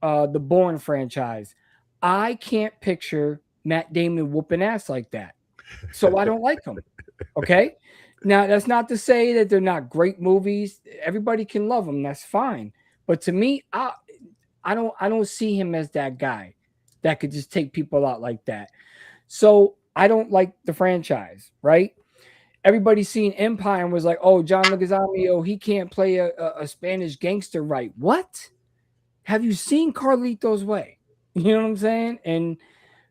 the Bourne franchise. I can't picture Matt Damon whooping ass like that. So I don't like them. Okay. Now that's not to say that they're not great movies. Everybody can love them. That's fine. But to me, I don't see him as that guy that could just take people out like that. So I don't like the franchise, right? Everybody seen Empire and was like, "Oh, John Leguizamo, he can't play a Spanish gangster, right?" What? Have you seen Carlito's Way? You know what I'm saying? And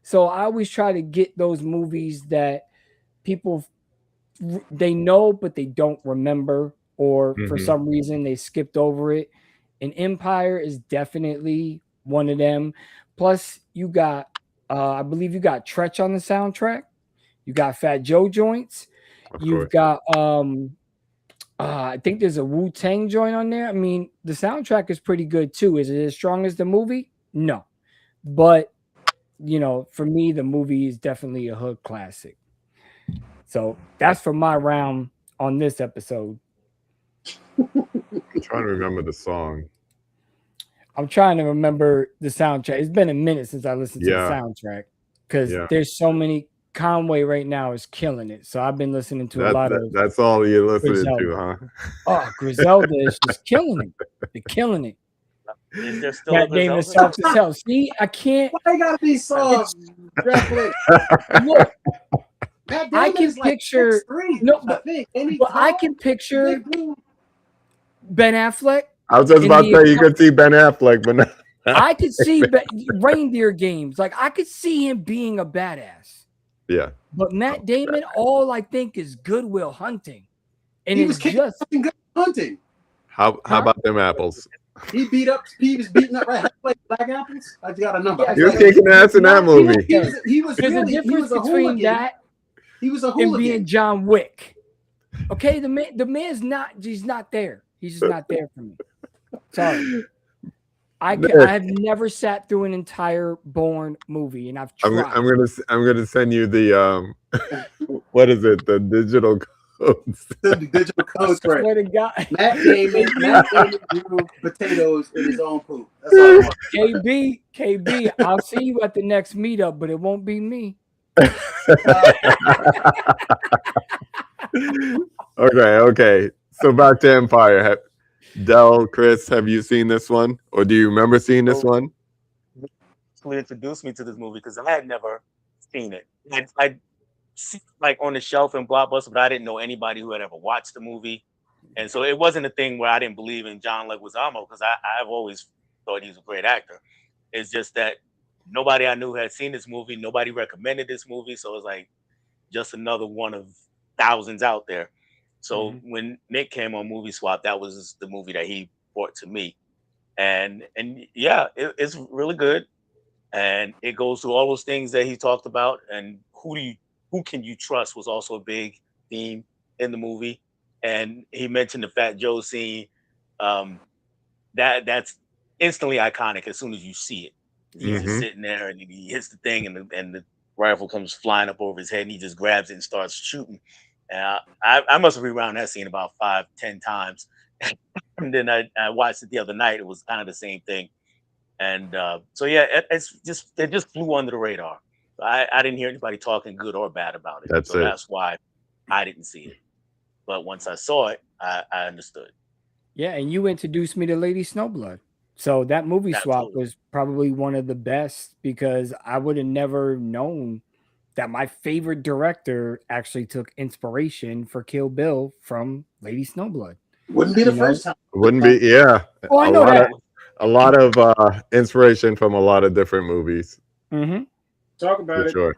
so I always try to get those movies that people they know but they don't remember, or for Hmm. some reason they skipped over it. And Empire is definitely one of them. Plus you got I believe you got Tretch on the soundtrack. You got Fat Joe joints. Of You've course. got I think there's a Wu-Tang joint on there. I mean, the soundtrack is pretty good too. Is it as strong as the movie? No. But you know, for me, the movie is definitely a hood classic. So that's for my round on this episode. I'm trying to remember the song. I'm trying to remember the soundtrack. It's been a minute since I listened to the Yeah, soundtrack because yeah. there's so many. Conway right now is killing it. So I've been listening to a lot of That's all you're listening to, Griselda. huh? Oh, Griselda is just killing it. They're killing it. Is there still a Matt Damon Griselda? soft as hell. See, I can't. Why you gotta be soft, Dracula? Look, Matt I Damon can is like picture 6'3", no, I think. Any but I tall, can picture big dude. Ben Affleck I was just in about to the. say you could see Ben Affleck, but not. I could see reindeer games. Like I could see him being a badass. Yeah. But Matt Damon, all I think is Goodwill Hunting, and He it's was kicking just good hunting. How Huh? about them apples? He was beating up right. Like Black Apples. I got a number. Yes, He was so kicking ass in that movie. He was there's a really, he difference was a between hooligan. that He was a and being hooligan. John Wick. Okay, the man's not. He's not there. He's just not there for me. Sorry. I have never sat through an entire Bourne movie, and I've tried. I'm gonna send you the what is it? The digital codes. The digital code for Swear it. to God. Matt Damon grew potatoes in his own poop. That's all I want. KB, I'll see you at the next meetup, but it won't be me. Okay. So back to Empire. Dell, Chris, have you seen this one, or do you remember seeing this one? Who introduced me to this movie because I had never seen it. I'd seen it like on the shelf in Blockbuster, but I didn't know anybody who had ever watched the movie, and so it wasn't a thing where I didn't believe in John Leguizamo because I've always thought he's a great actor. It's just that nobody I knew had seen this movie. Nobody recommended this movie, so it was like just another one of thousands out there. So when Nick came on Movie Swap, that was the movie that he brought to me, and yeah, it's really good, and it goes through all those things that he talked about, and who can you trust was also a big theme in the movie, and he mentioned the Fat Joe scene, that's instantly iconic as soon as you see it. He's just sitting there and he hits the thing, and the rifle comes flying up over his head, and he just grabs it and starts shooting. And I must have rewound that scene about 5-10 times. And then I watched it the other night. It was kind of the same thing. And so yeah, it just flew under the radar. I didn't hear anybody talking good or bad about it. That's why I didn't see it. But once I saw it, I understood. Yeah, and you introduced me to Lady Snowblood. So that movie swap was probably one of the best because I would have never known that my favorite director actually took inspiration for Kill Bill from Lady Snowblood. Wouldn't be the first time. Wouldn't be, yeah. Oh, I know that. A lot of inspiration from a lot of different movies. Talk about it. Sure.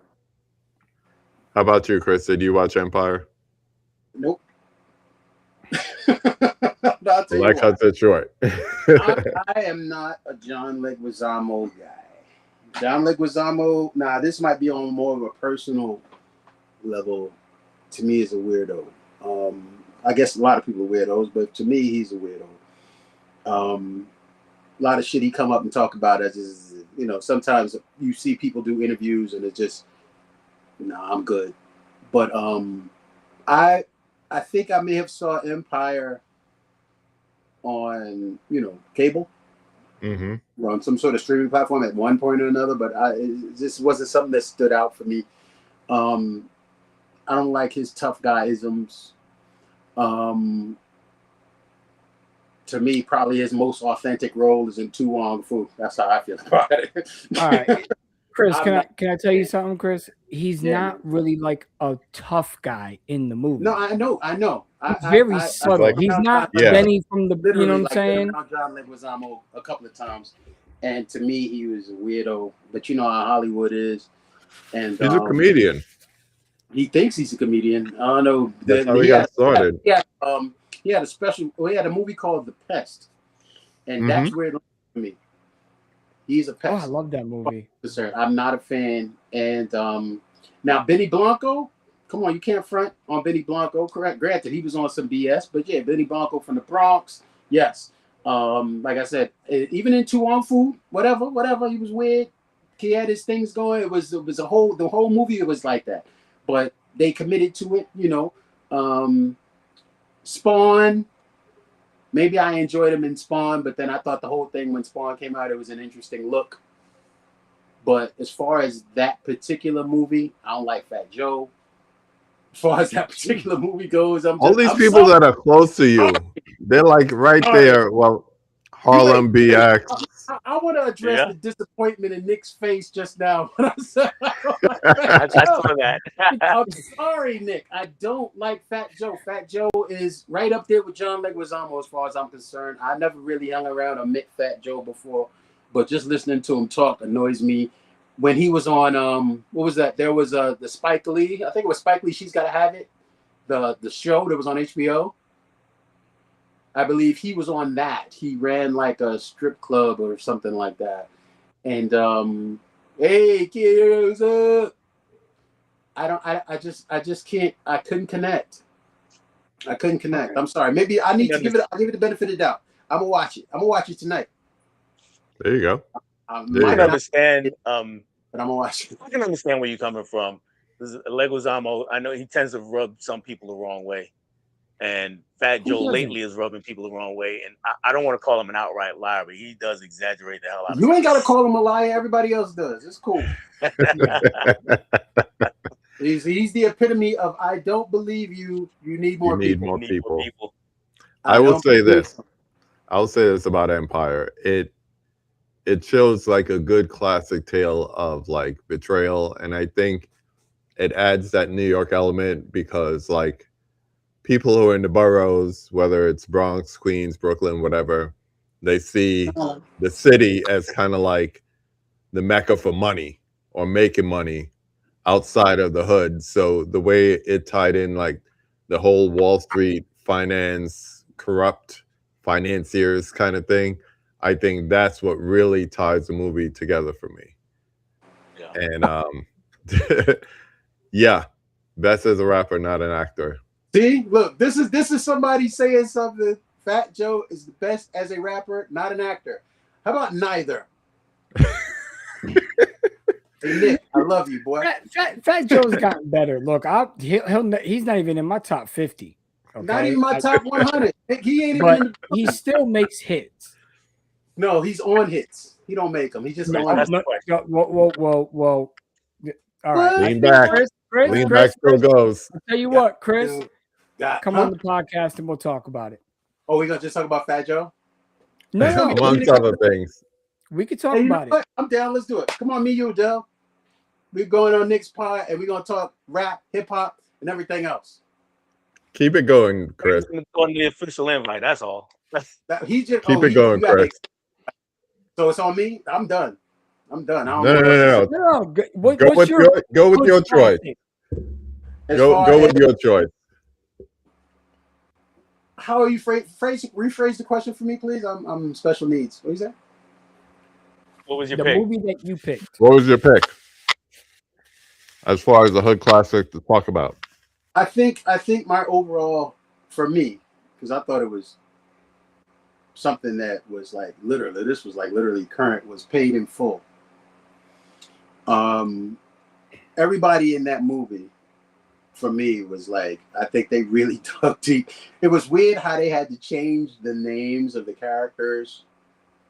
How about you, Chris? Did you watch Empire? Nope. Like cuts it short. I am not a John Leguizamo guy. John Leguizamo, this might be on more of a personal level. To me, is a weirdo. I guess a lot of people are weirdos, but to me, he's a weirdo. A lot of shit he come up and talk about as is, sometimes you see people do interviews and it's just, I'm good. But I think I may have saw Empire on, cable. On some sort of streaming platform at one point or another, but it just wasn't something that stood out for me. I don't like his tough guy isms. To me, probably his most authentic role is in Tu Wong Fu. That's how I feel about it. All right, Chris, can I tell you something, Chris? He's not really like a tough guy in the movie. No, I know. He's very subtle. He's not Benny from the. You know what I'm saying? John Leguizamo a couple of times, and to me, he was a weirdo. But you know how Hollywood is, and he's a comedian. He thinks he's a comedian. I don't know. That's how he got started. He had a special. He had a movie called The Pest, and that's where it landed for me. He's a pest. Oh, I love that movie. I'm not a fan. And now Benny Blanco. Come on, you can't front on Benny Blanco. Correct. Granted, he was on some BS, but yeah, Benny Blanco from the Bronx. Yes. Like I said, even in Tu Wong Fu, whatever, he was weird. he had his things going. It was the whole movie. It was like that, but they committed to it. Spawn. Maybe I enjoyed him in Spawn, but then I thought the whole thing when Spawn came out, it was an interesting look. But as far as that particular movie, I don't like Fat Joe. As far as that particular movie goes, all these people that are close to you, they're like right there. Well, Harlem BX. I want to address the disappointment in Nick's face just now when I said I saw that. I'm sorry, Nick. I don't like Fat Joe. Fat Joe is right up there with John Leguizamo as far as I'm concerned. I never really hung around or met Fat Joe before, but just listening to him talk annoys me. When he was on what was that? There was the Spike Lee. I think it was Spike Lee. She's Gotta Have It. The show that was on HBO. I believe he was on that. He ran like a strip club or something like that. And hey kids, I just can't. I couldn't connect. I'm sorry. Maybe I need to give it. I'll give it the benefit of the doubt. I'm gonna watch it. I'm gonna watch it tonight. There you go. I can understand. But I'm gonna watch it. I can understand where you're coming from. Leguizamo, I know he tends to rub some people the wrong way. And Fat Joe lately is rubbing people the wrong way. And I don't want to call him an outright liar, but he does exaggerate the hell out of it. You ain't got to call him a liar. Everybody else does. It's cool. he's the epitome of I don't believe you. You need more people. More people. I will say this. I'll say this about Empire. It shows like a good classic tale of like betrayal. And I think it adds that New York element because like people who are in the boroughs, whether it's Bronx, Queens, Brooklyn, whatever, they see the city as kind of like the mecca for money or making money outside of the hood. So the way it tied in like the whole Wall Street finance, corrupt financiers kind of thing, I think that's what really ties the movie together for me. Yeah. And yeah, best as a rapper, not an actor. See, look, this is somebody saying something. Fat Joe is the best as a rapper, not an actor. How about neither? Hey, Nick, I love you, boy. Fat Joe's gotten better. Look, he's not even in my top 50. Okay? Not even my top 100. He ain't but even. He still makes hits. No, he's on hits. He don't make them. He just on. Well. All right. Lean back. Chris, still goes. I'll tell you what, Chris. Come on the podcast and we'll talk about it. Oh, we're gonna just talk about Fat Joe? No, amongst other things. We could talk about it. I'm down. Let's do it. Come on, me, you, Dell. We're going on Nick's pod and we're gonna talk rap, hip hop, and everything else. Keep it going, Chris. On the official invite. That's all. He just keep it going, Chris. So it's on me. I'm done. No. Go with your choice. Go with your choice. How are you rephrase the question for me, please? I'm special needs. What is that? What was your pick? The movie that you picked. What was your pick? As far as the hood classic to talk about. I think my overall for me, because I thought it was something that was like literally current, was Paid in Full. Everybody in that movie for me was like, I think they really dug deep. It was weird how they had to change the names of the characters.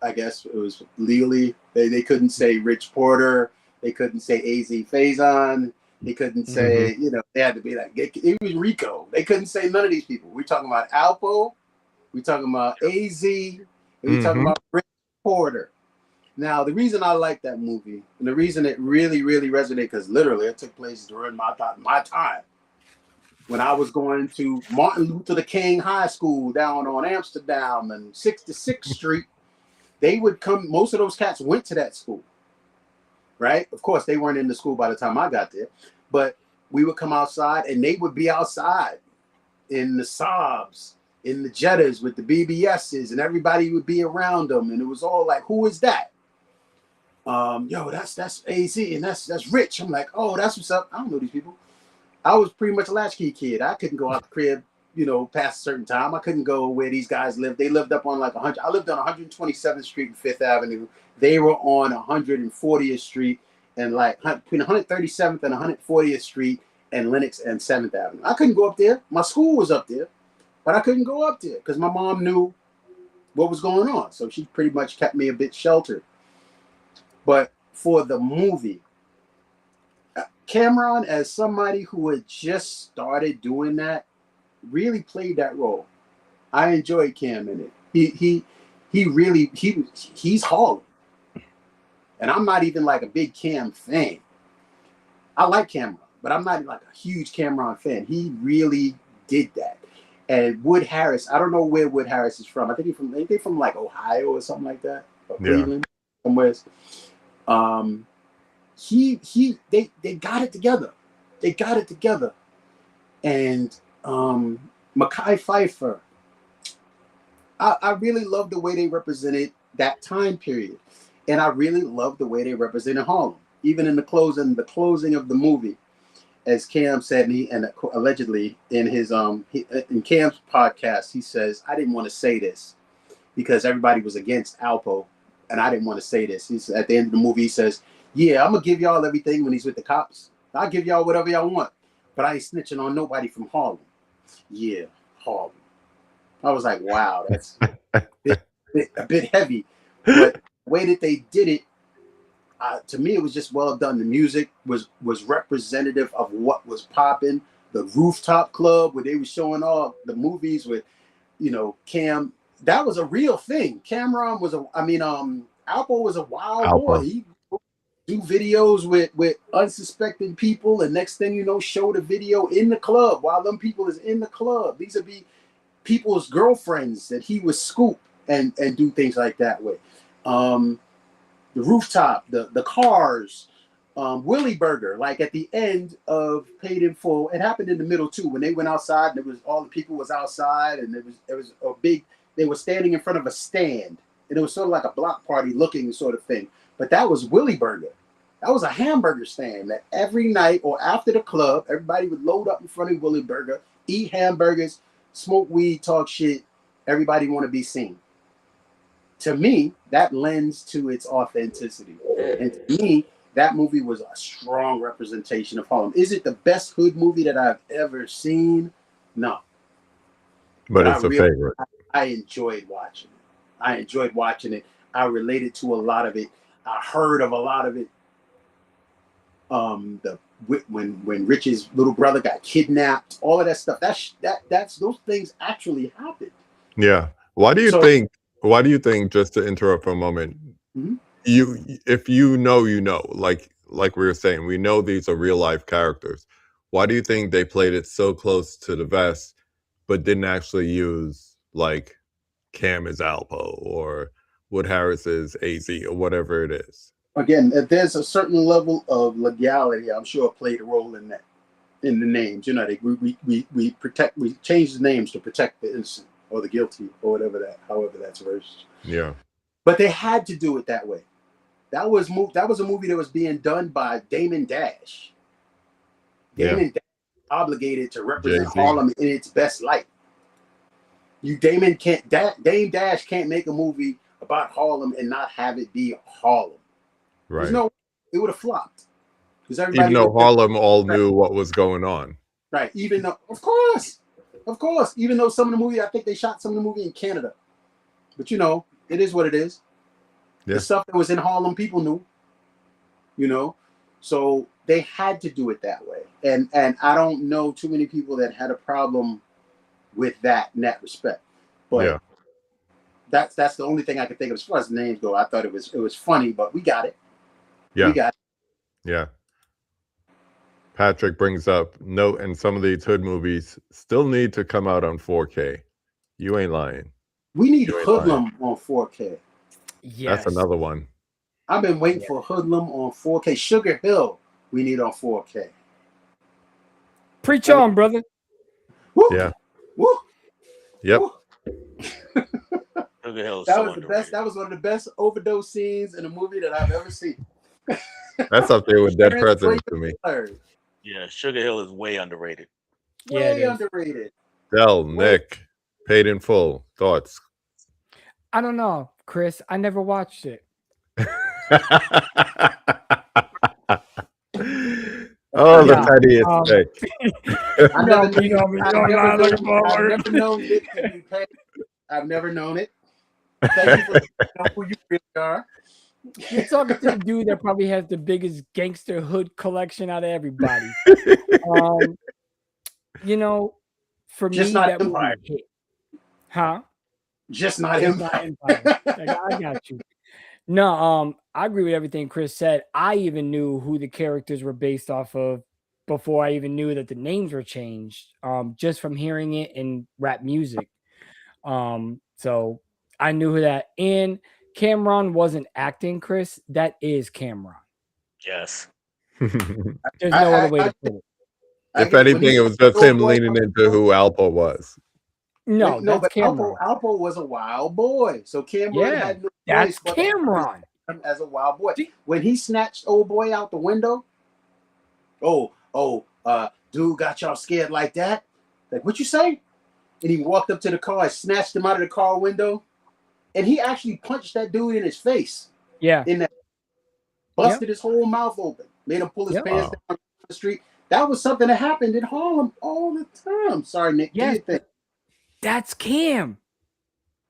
I guess it was legally. They couldn't say Rich Porter. They couldn't say AZ Faison. They couldn't say, they had to be like, it was Rico. They couldn't say none of these people. We're talking about Alpo. We're talking about AZ. And we're talking about Rich Porter. Now, the reason I like that movie and the reason it really, really resonated, because literally it took place during my time when I was going to Martin Luther King High School down on Amsterdam and 66th Street. They would come, most of those cats went to that school, right? Of course, they weren't in the school by the time I got there, but we would come outside and they would be outside in the Saabs, in the Jettas with the BBSs, and everybody would be around them. And it was all like, who is that? That's AZ and that's Rich. I'm like, oh, that's what's up. I don't know these people. I was pretty much a latchkey kid. I couldn't go out the crib, past a certain time. I couldn't go where these guys lived. They lived up on like 100. I lived on 127th Street and Fifth Avenue. They were on 140th Street and like between 137th and 140th Street and Lenox and 7th Avenue. I couldn't go up there. My school was up there, but I couldn't go up there because my mom knew what was going on. So she pretty much kept me a bit sheltered. But for the movie, Cameron, as somebody who had just started doing that, really played that role. I enjoyed Cam in it. He's Harlem. And I'm not even like a big Cam fan. I like Cameron, but I'm not like a huge Cameron fan. He really did that. And Wood Harris, I don't know where Wood Harris is from. I think they're from like Ohio or something like that, or Cleveland, somewhere. They got it together. They got it together. And Mekhi Phifer, I really love the way they represented that time period. And I really love the way they represented Harlem. Even in the closing of the movie, as Cam said, and allegedly in his in Cam's podcast, he says, I didn't want to say this because everybody was against Alpo, and I didn't want to say this. He's at the end of the movie, he says, yeah, I'm gonna give y'all everything when he's with the cops. I'll give y'all whatever y'all want, but I ain't snitching on nobody from Harlem. Yeah, Harlem. I was like, wow, that's a bit heavy. But the way that they did it, to me, it was just well done. The music was representative of what was popping. The Rooftop Club, where they were showing all the movies with, Cam. That was a real thing. Cameron was Alpo was a wild boy. He do videos with unsuspecting people, and next thing you know, show the video in the club while them people is in the club. These would be people's girlfriends that he would scoop and do things like that with. The Rooftop, the cars, Willie Burger, like at the end of Paid in Full. It happened in the middle too, when they went outside and it was all the people was outside, and there was a big, they were standing in front of a stand, and it was sort of like a block party looking sort of thing. But that was Willie Burger. That was a hamburger stand that every night or after the club, everybody would load up in front of Willie Burger, eat hamburgers, smoke weed, talk shit. Everybody want to be seen. To me, that lends to its authenticity. And to me, that movie was a strong representation of Harlem. Is it the best hood movie that I've ever seen? No. But it's a favorite. I enjoyed watching it. I related to a lot of it. I heard of a lot of it. When Rich's little brother got kidnapped, all of that stuff. That's those things actually happened. Yeah. Why do you think, just to interrupt for a moment, if you know, like we were saying, we know these are real life characters. Why do you think they played it so close to the vest, but didn't actually use like Cam is Alpo or Wood Harris is AZ or whatever it is? Again, if there's a certain level of legality, I'm sure it played a role in that, in the names. We change the names to protect the innocent or the guilty or however that's versed. Yeah. But they had to do it that way. That was a movie that was being done by Damon Dash. Damon Dash obligated to represent Jay-Z. Harlem in its best light. Dame Dash can't make a movie about Harlem and not have it be Harlem. Right. It would have flopped. Even though Harlem all knew what was going on. Right. Even though, of course. Even though some of the movie, I think they shot some of the movie in Canada. But it is what it is. Yeah. The stuff that was in Harlem, people knew. So they had to do it that way. And I don't know too many people that had a problem with that in that respect. But that's the only thing I can think of as far as names go. I thought it was funny, but we got it. Yeah. We got it. Yeah. Patrick brings up, note, and some of these hood movies still need to come out on 4K. You ain't lying. We need Hoodlum on 4K. Yes. That's another one. I've been waiting for Hoodlum on 4K. Sugar Hill, we need on 4K. Preach on, brother. Woo. Yeah. Woo. Yep. Woo. Sugar Hill. That was the best. That was one of the best overdose scenes in a movie that I've ever seen. That's up there with Dead Presidents to me. Yeah, Sugar Hill is way underrated. Way underrated. Dell, Nick, Paid in Full. Thoughts? I don't know, Chris. I never watched it. Oh, the Yeah. pettiest thing. I No, never, you know me. I've You know, never I'm looking known, I've forward. never known Nick to be petty. I've never known it. Thank you for letting me know who you really are. You're talking to the dude that probably has the biggest gangster hood collection out of everybody. You know, for Just me, not that Empire. movie hit. Huh? Just not Just not Empire. Empire. I got you. No, I agree with everything Chris said. I even knew who the characters were based off of before I even knew that the names were changed. Just from hearing it in rap music. So I knew that. And Cameron wasn't acting, Chris. That is Cameron. Yes. There's no other way I to put it. If get it. When anything, he it was said, just "Oh him boy," leaning into who Alpo was. No, no, that's but Cameron. Alpo was a wild boy. So Cameron Yeah, had no that's choice but Cameron. him as a wild boy. See- When he snatched old boy out the window, dude got y'all scared like that? Like, what you say? And he walked up to the car and snatched him out of the car window. And he actually punched that dude in his face. Yeah. In that, busted his whole mouth open, made him pull his pants down the street. That was something that happened in Harlem all the time. Sorry, Nick. Do Yes, you think that's Cam.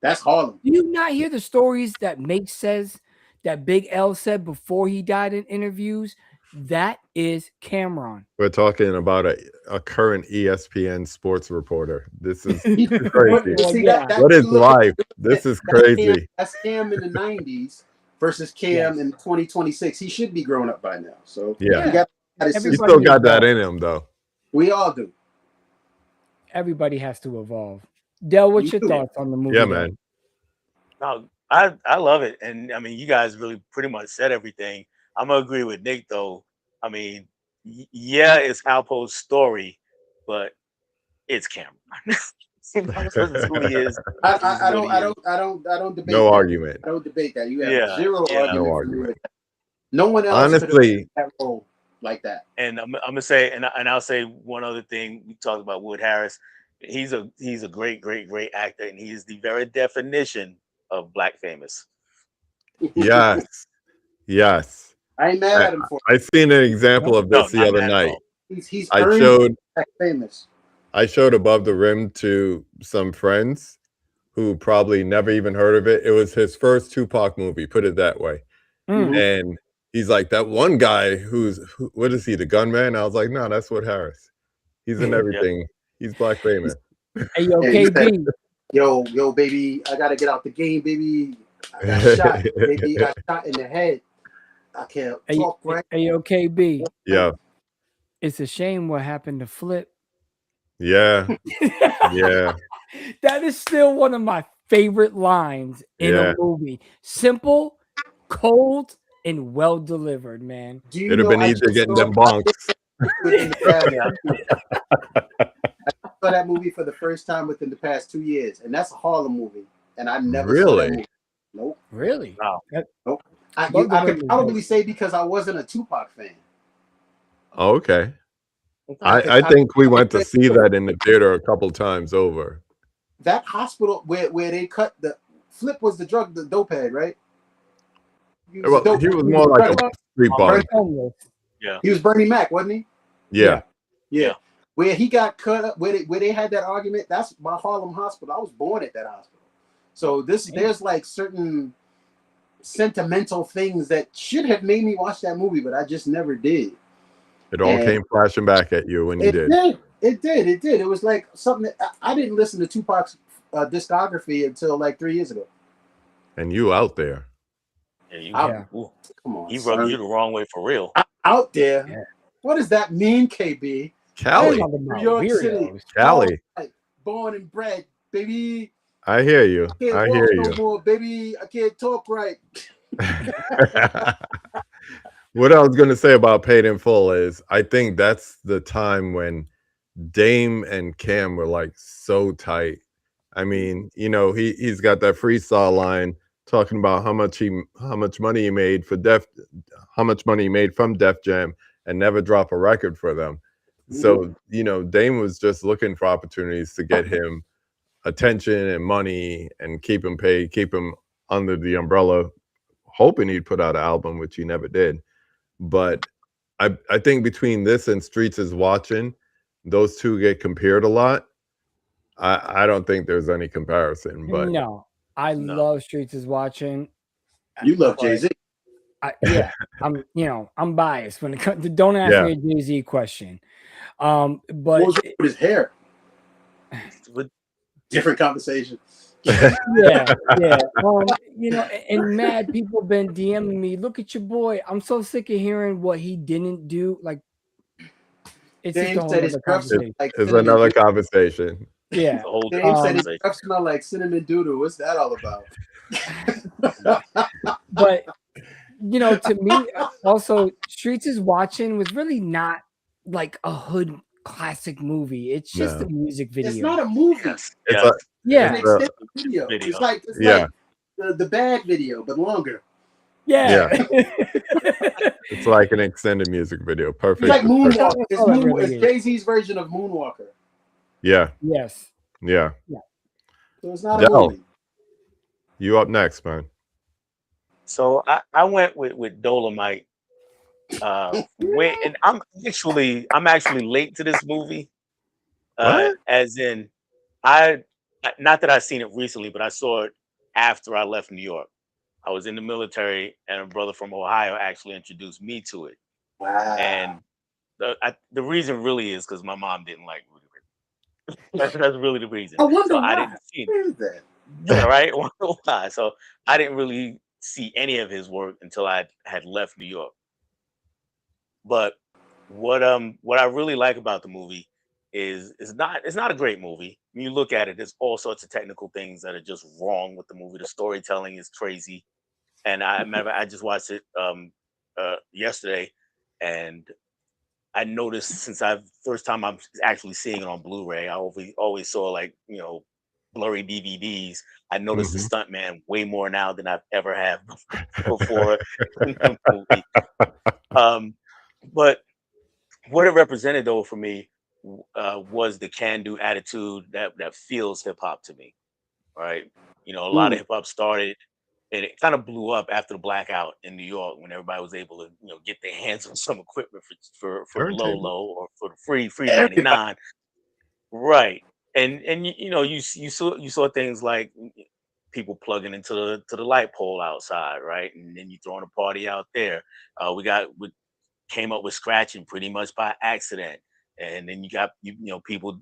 that's Harlem? Do you not hear the stories that Mate says, that Big L said before he died in interviews? That is Cameron. We're talking about a current ESPN sports reporter. This is See, crazy. What is life? This is crazy. That's Cam in the 90s versus Cam in 2026. He should be grown up by now. So yeah. He still got that in him, though. We all do. Everybody has to evolve. Dell, what's your thoughts on the movie? Yeah, man. No, I love it, and I mean, you guys really pretty much said everything. I'm gonna agree with Nick though. I mean, yeah, it's Alpo's story, but it's Cameron. That's who he is. I don't debate. No argument. I don't debate that. You have zero argument. No argument. No one else honestly that role like that. And I'm gonna say, and I'll say one other thing. We talked about Wood Harris. He's a great actor, and he is the very definition of black famous. Yes. Yes. I ain't mad at him for it. I seen an example of this the other night. He's I showed famous. I showed Above the Rim to some friends who probably never even heard of it. It was his first Tupac movie, put it that way. And he's like, that one guy what is he, the gunman? I was like, no, that's Wood Harris. He's in everything. He's black famous. Hey, yo, KB. Yo, baby, I gotta get out the game, baby. I got shot, baby. I got shot in the head. I can't talk right. Hey, yo, KB. Yeah. It's a shame what happened to Flip. Yeah. Yeah. That is still one of my favorite lines in a movie. Simple, cold, and well delivered, man. It'd have been easier getting them bonks. I saw that movie for the first time within the past 2 years, and that's a Harlem movie, and I never really? saw that movie. Nope. Really? Wow. Nope. I could probably say because I wasn't a Tupac fan. Oh, okay. I think we went to see that in the theater a couple times over. That hospital where they cut the Flip was the dope head, right? He was more like a street bum. Yeah. He was Bernie Mac, wasn't he? Yeah. Where he got cut up, where they had that argument, that's by Harlem Hospital. I was born at that hospital. So there's like certain sentimental things that should have made me watch that movie, but I just never did. It all came flashing back at you when you did. It did. It was like something that I didn't listen to Tupac's discography until like 3 years ago. And you out there. Yeah, come on. He rubbed you the wrong way for real. Out there? Yeah. What does that mean, KB? Cali. New York City. Cali. Born and bred, baby. I hear you. I hear you. No more, baby. I can't talk right. What I was going to say about Paid in Full is I think that's the time when Dame and Cam were like so tight. I mean, you know, he's got that freestyle line talking about how much money he made from Def Jam and never drop a record for them. So, Dame was just looking for opportunities to get him attention and money and keep him paid, keep him under the umbrella, hoping he'd put out an album, which he never did. But I think between this and Streets is Watching, those two get compared a lot. I don't think there's any comparison, but No, I No. love Streets is Watching. You love but Jay-Z. yeah, I'm biased when it comes to, don't ask Yeah. me a Jay-Z question. What But was wrong with his hair? With- Different conversation. yeah. And mad people been DMing me, look at your boy. I'm so sick of hearing what he didn't do. Like, it's just a Dame whole said his other breath smelled conversation. like it's cinnamon another doodle. conversation. Yeah. the whole Dame said his conversation. breath smelled like cinnamon doodle. What's that all about? But to me, also, Streets is Watching was really not like a hood classic movie. It's just No. a music video. It's not a movie. Yes. It's yes. Yeah. It's an extended video. Video. It's like Yeah. the bad video, but longer. Yeah. It's like an extended music video. Perfect. It's like Moonwalker. That's all it really It's is. Jay-Z's version of Moonwalker. Yeah. Yes. Yeah. So it's not a Dell. movie. You up next, man. So I went with Dolomite. And I'm actually late to this movie. What? As in, not that I've seen it recently, but I saw it after I left New York. I was in the military, and a brother from Ohio actually introduced me to it. Wow. And the reason really is because my mom didn't like Rudy Ray. That's really the reason. I wonder So why. I didn't see it. Where is that? Yeah, right. Why? So I didn't really see any of his work until I had left New York. But what I really like about the movie is it's not a great movie. When you look at it, there's all sorts of technical things that are just wrong with the movie. The storytelling is crazy. And I remember I just watched it yesterday, and I noticed since first time I'm actually seeing it on Blu-ray, I always saw like blurry DVDs. I noticed the stuntman way more now than I've ever have before in the movie. But what it represented though for me was the can-do attitude that feels hip hop to me, right? A lot of hip hop started, and it kind of blew up after the blackout in New York when everybody was able to get their hands on some equipment for the Turntable. low or for the free Everybody. 99, right? And you saw things like people plugging into the light pole outside, right? And then you throwing a party out there. We came up with scratching pretty much by accident, and then you got people,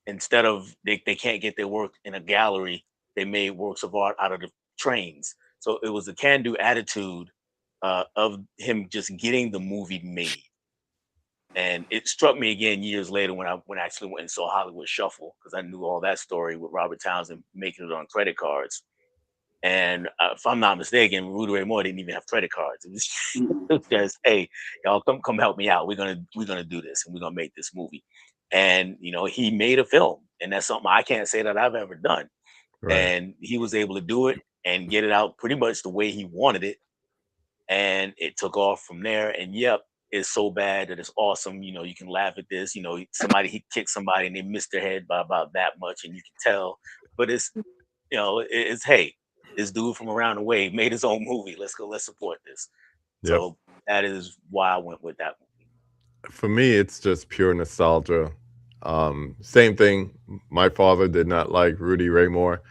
instead of they can't get their work in a gallery, they made works of art out of the trains. So it was a can-do attitude of him just getting the movie made. And it struck me again years later when I actually went and saw Hollywood Shuffle, because I knew all that story with Robert Townsend making it on credit cards. And if I'm not mistaken, Rudy Ray Moore didn't even have credit cards. It was just, hey, y'all come help me out. We're gonna do this, and we're gonna make this movie. And he made a film, and that's something I can't say that I've ever done. Right. And he was able to do it and get it out pretty much the way he wanted it, and it took off from there. And yep, it's so bad that it's awesome. You can laugh at this. He kicked somebody and they missed their head by about that much, and you can tell. But it's hey, this dude from around the way made his own movie. Let's support this. Yep. So that is why I went with that movie. For me, it's just pure nostalgia. Same thing. My father did not like Rudy Ray Moore.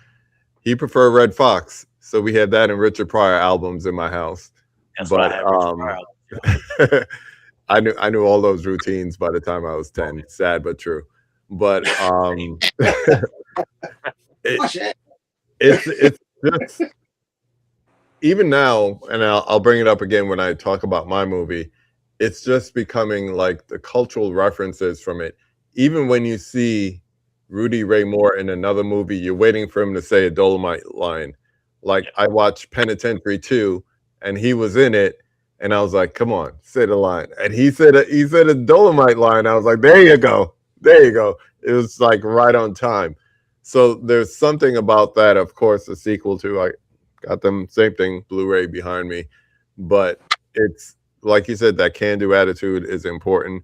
He preferred Red Fox. So we had that and Richard Pryor albums in my house. That's But why I had Richard Pryor. I knew all those routines by the time I was 10. Sad but true. But it's just, even now, and I'll bring it up again when I talk about my movie, it's just becoming like the cultural references from it. Even when you see Rudy Ray Moore in another movie, you're waiting for him to say a Dolomite line. Like I watched Penitentiary 2, and he was in it, and I was like, "Come on, say the line." And he said a Dolomite line. I was like, "There you go, there you go." It was like right on time. So there's something about that. Of course, the sequel to, I got them, same thing, Blu-ray behind me, but it's like you said, that can-do attitude is important.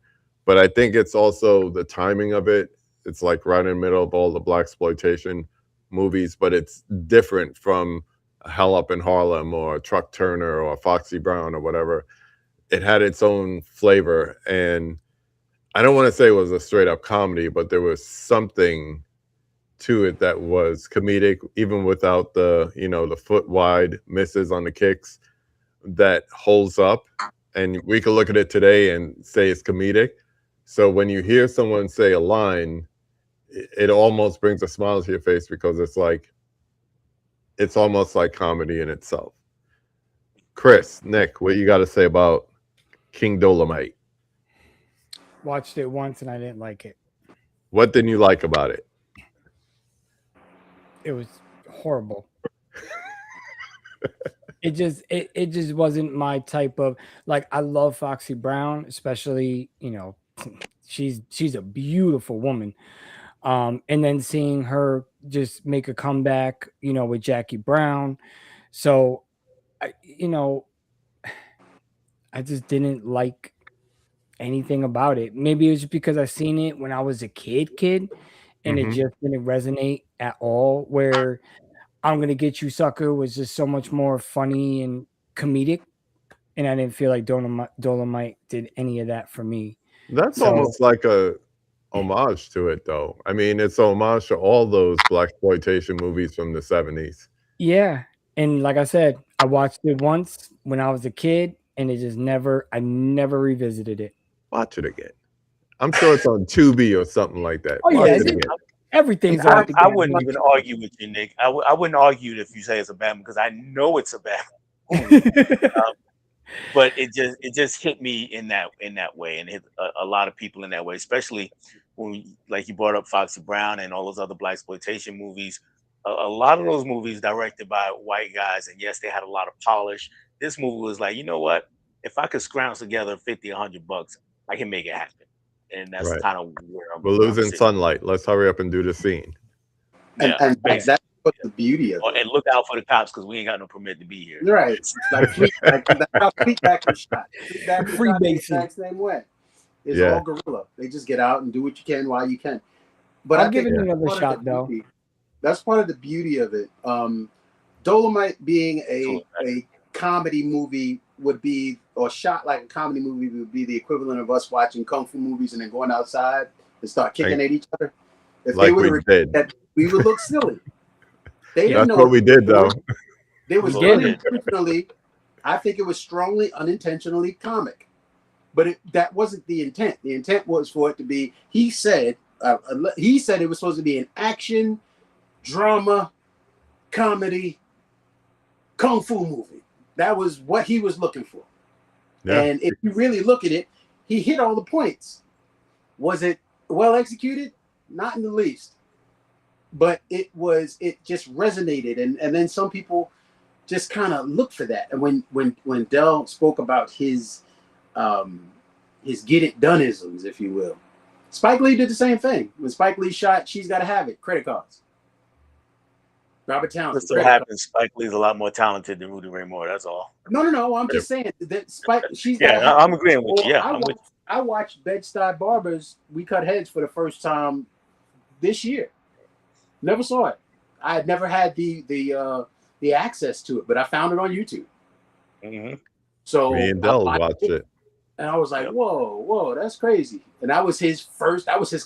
but I think it's also the timing of it. It's like right in the middle of all the blaxploitation movies, but it's different from Hell Up in Harlem or Truck Turner or Foxy Brown or whatever. It had its own flavor, and I don't want to say it was a straight up comedy, but there was something to it that was comedic, even without the, you know, the foot wide misses on the kicks, that holds up. And we could look at it today and say it's comedic. So when you hear someone say a line, it almost brings a smile to your face, because it's like, it's almost like comedy in itself. Chris, Nick, what you got to say about King Dolomite? Watched it once and I didn't like it. What didn't you like about it? It was horrible. It just wasn't my type of, like, I love Foxy Brown, especially, you know, she's a beautiful woman. And then seeing her just make a comeback, you know, with Jackie Brown. So you know, I just didn't like anything about it. Maybe it was just because I seen it when I was a kid, and it Mm-hmm. just didn't resonate at all. Where I'm gonna get you, sucker was just so much more funny and comedic, and I didn't feel like Dolomite did any of that for me. That's So almost like a homage to it, though. I mean, it's a homage to all those blaxploitation movies from the 70s. yeah, and like I said, I watched it once when I was a kid, and I never revisited it. Watch it again. I'm sure it's on Tubi or something like that. Oh Watch yeah, it again. everything's I, on the I damn wouldn't even YouTube. argue with you, Nick. I wouldn't argue if you say it's a bad one, because I know it's a bad movie. But it just hit me in that way, and hit a lot of people in that way, especially when, like you brought up Foxy Brown and all those other blaxploitation movies. A lot of those movies directed by white guys, and yes, they had a lot of polish. This movie was like, you know what? If I could scrounge together 50, $100, I can make it happen, and that's Right. kind of where We're where I'm losing sitting. sunlight. Let's hurry up and do the scene. Yeah, And basically. that's what the beauty of it. And look out for the cops, because we ain't got no permit to be here. Right. Like that's how Fleetback was shot. Fleetback was shot the Freebasing. exact same way. It's Yeah. all guerrilla. They just get out and do what you can while you can. But I'll I give think it that's another part of shot the though. beauty. That's part of the beauty of it. Dolomite being a comedy movie would be, or shot like a comedy movie would be the equivalent of us watching kung fu movies and then going outside and start kicking Like- at each other. If like they would we have did. that, we would look silly. They didn't That's know what we did, though. They was We did. unintentionally. I think it was strongly unintentionally comic, but that wasn't the intent. The intent was for it to be. He said it was supposed to be an action, drama, comedy, kung fu movie. That was what he was looking for. Yeah. And if you really look at it, he hit all the points. Was it well executed? Not in the least. But it just resonated. And then some people just kind of look for that. And when Dell spoke about his get it done-isms, if you will, Spike Lee did the same thing. When Spike Lee shot She's Gotta Have It, credit cards. Robert Townsend. Just so happens Spike Lee's a lot more talented than Rudy Ray Moore. That's all. No. I'm just saying that Spike. Yeah, I'm agreeing with you. Yeah, I watched Bed-Stuy Barbers. We Cut Heads for the first time this year. Never saw it. I had never had the access to it, but I found it on YouTube. Mm-hmm. So Me and Dell watched it. And I was like, whoa, that's crazy. And that was his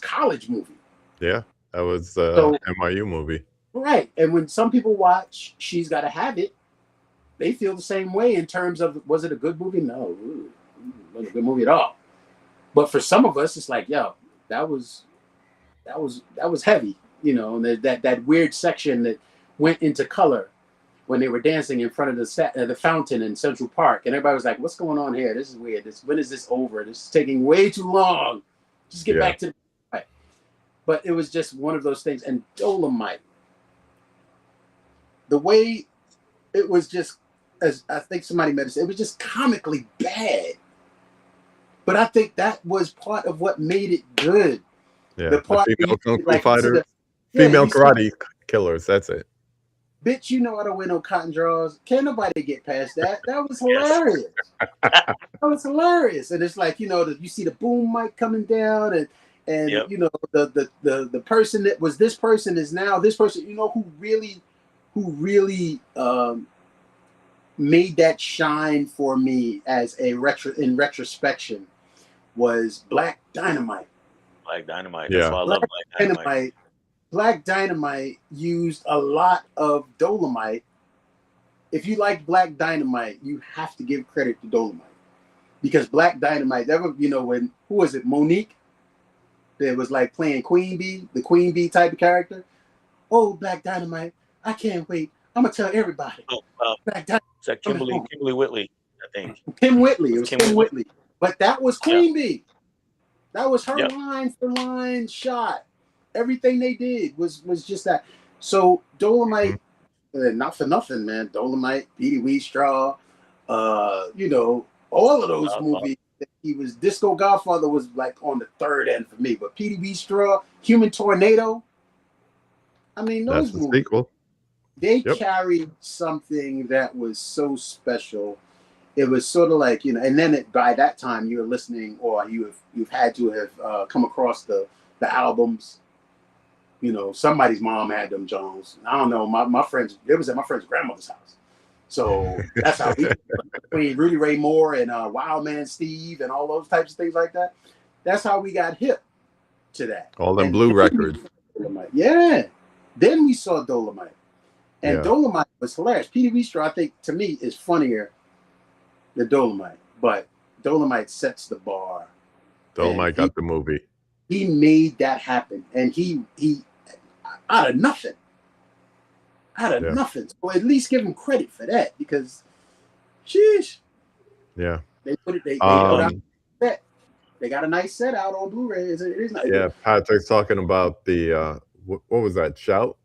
college movie. Yeah, that was NYU movie. Right. And when some people watch She's Gotta Have It, they feel the same way in terms of, was it a good movie? No, it wasn't a good movie at all. But for some of us, it's like, yo, that was heavy, you know, and that weird section that went into color when they were dancing in front of the fountain in Central Park, and everybody was like, "What's going on here? This is weird. When is this over? This is taking way too long. Just get back to the fight." But it was just one of those things. And Dolomite, the way it was just, as I think somebody mentioned, it was just comically bad. But I think that was part of what made it good. Yeah, the part female kung fu like, fighters, yeah, female karate killers. That's it. Bitch, you know I don't wear no cotton drawers. Can't nobody get past that. That was Yes. hilarious. That was hilarious. And it's like, you know, you see the boom mic coming down, and Yep. you know, the person that was this person is now this person. You know who really made that shine for me as a in retrospection was Black Dynamite. Black Dynamite. That's Yeah. why I love Black Dynamite. Black Dynamite used a lot of Dolomite. If you like Black Dynamite, you have to give credit to Dolomite, because Black Dynamite, that was, you know, when, who was it, Monique, that was like playing Queen Bee, the Queen Bee type of character. Oh, Black Dynamite, I can't wait. I'm gonna tell everybody. Oh, Black Dynamite. is that Kimberly Whitley, I think. Kim Whitley. It was Kim Whitley. But that was Queen Bee. That was her line for line shot. Everything they did was just that. So Dolomite, not for nothing, man. Dolomite, Petey Wheatstraw, you know, all of those movies. He was Disco Godfather was like on the third end for me, but Petey Wheatstraw, Human Tornado. I mean, those That's the movies, sequel. they carried something that was so special. It was sort of like, you know, and then by that time you were listening, or you've had to have come across the albums. You know, somebody's mom had them Jones. I don't know. My friends, it was at my friend's grandmother's house. So that's how we, between Rudy Ray Moore and Wild Man Steve and all those types of things like that. That's how we got hip to that. All them blue records. Yeah. Then we saw Dolomite. And Yeah. Dolomite was hilarious. Petey Wheatstraw, I think, to me, is funnier than Dolomite. But Dolomite sets the bar. Dolomite got the movie. He made that happen. And he out of nothing. Nothing. So at least give him credit for that, because sheesh. Yeah. They put it, they put out set. They got a nice set out on Blu-ray. It is nice. Yeah, Patrick's talking about the what was that, Shout?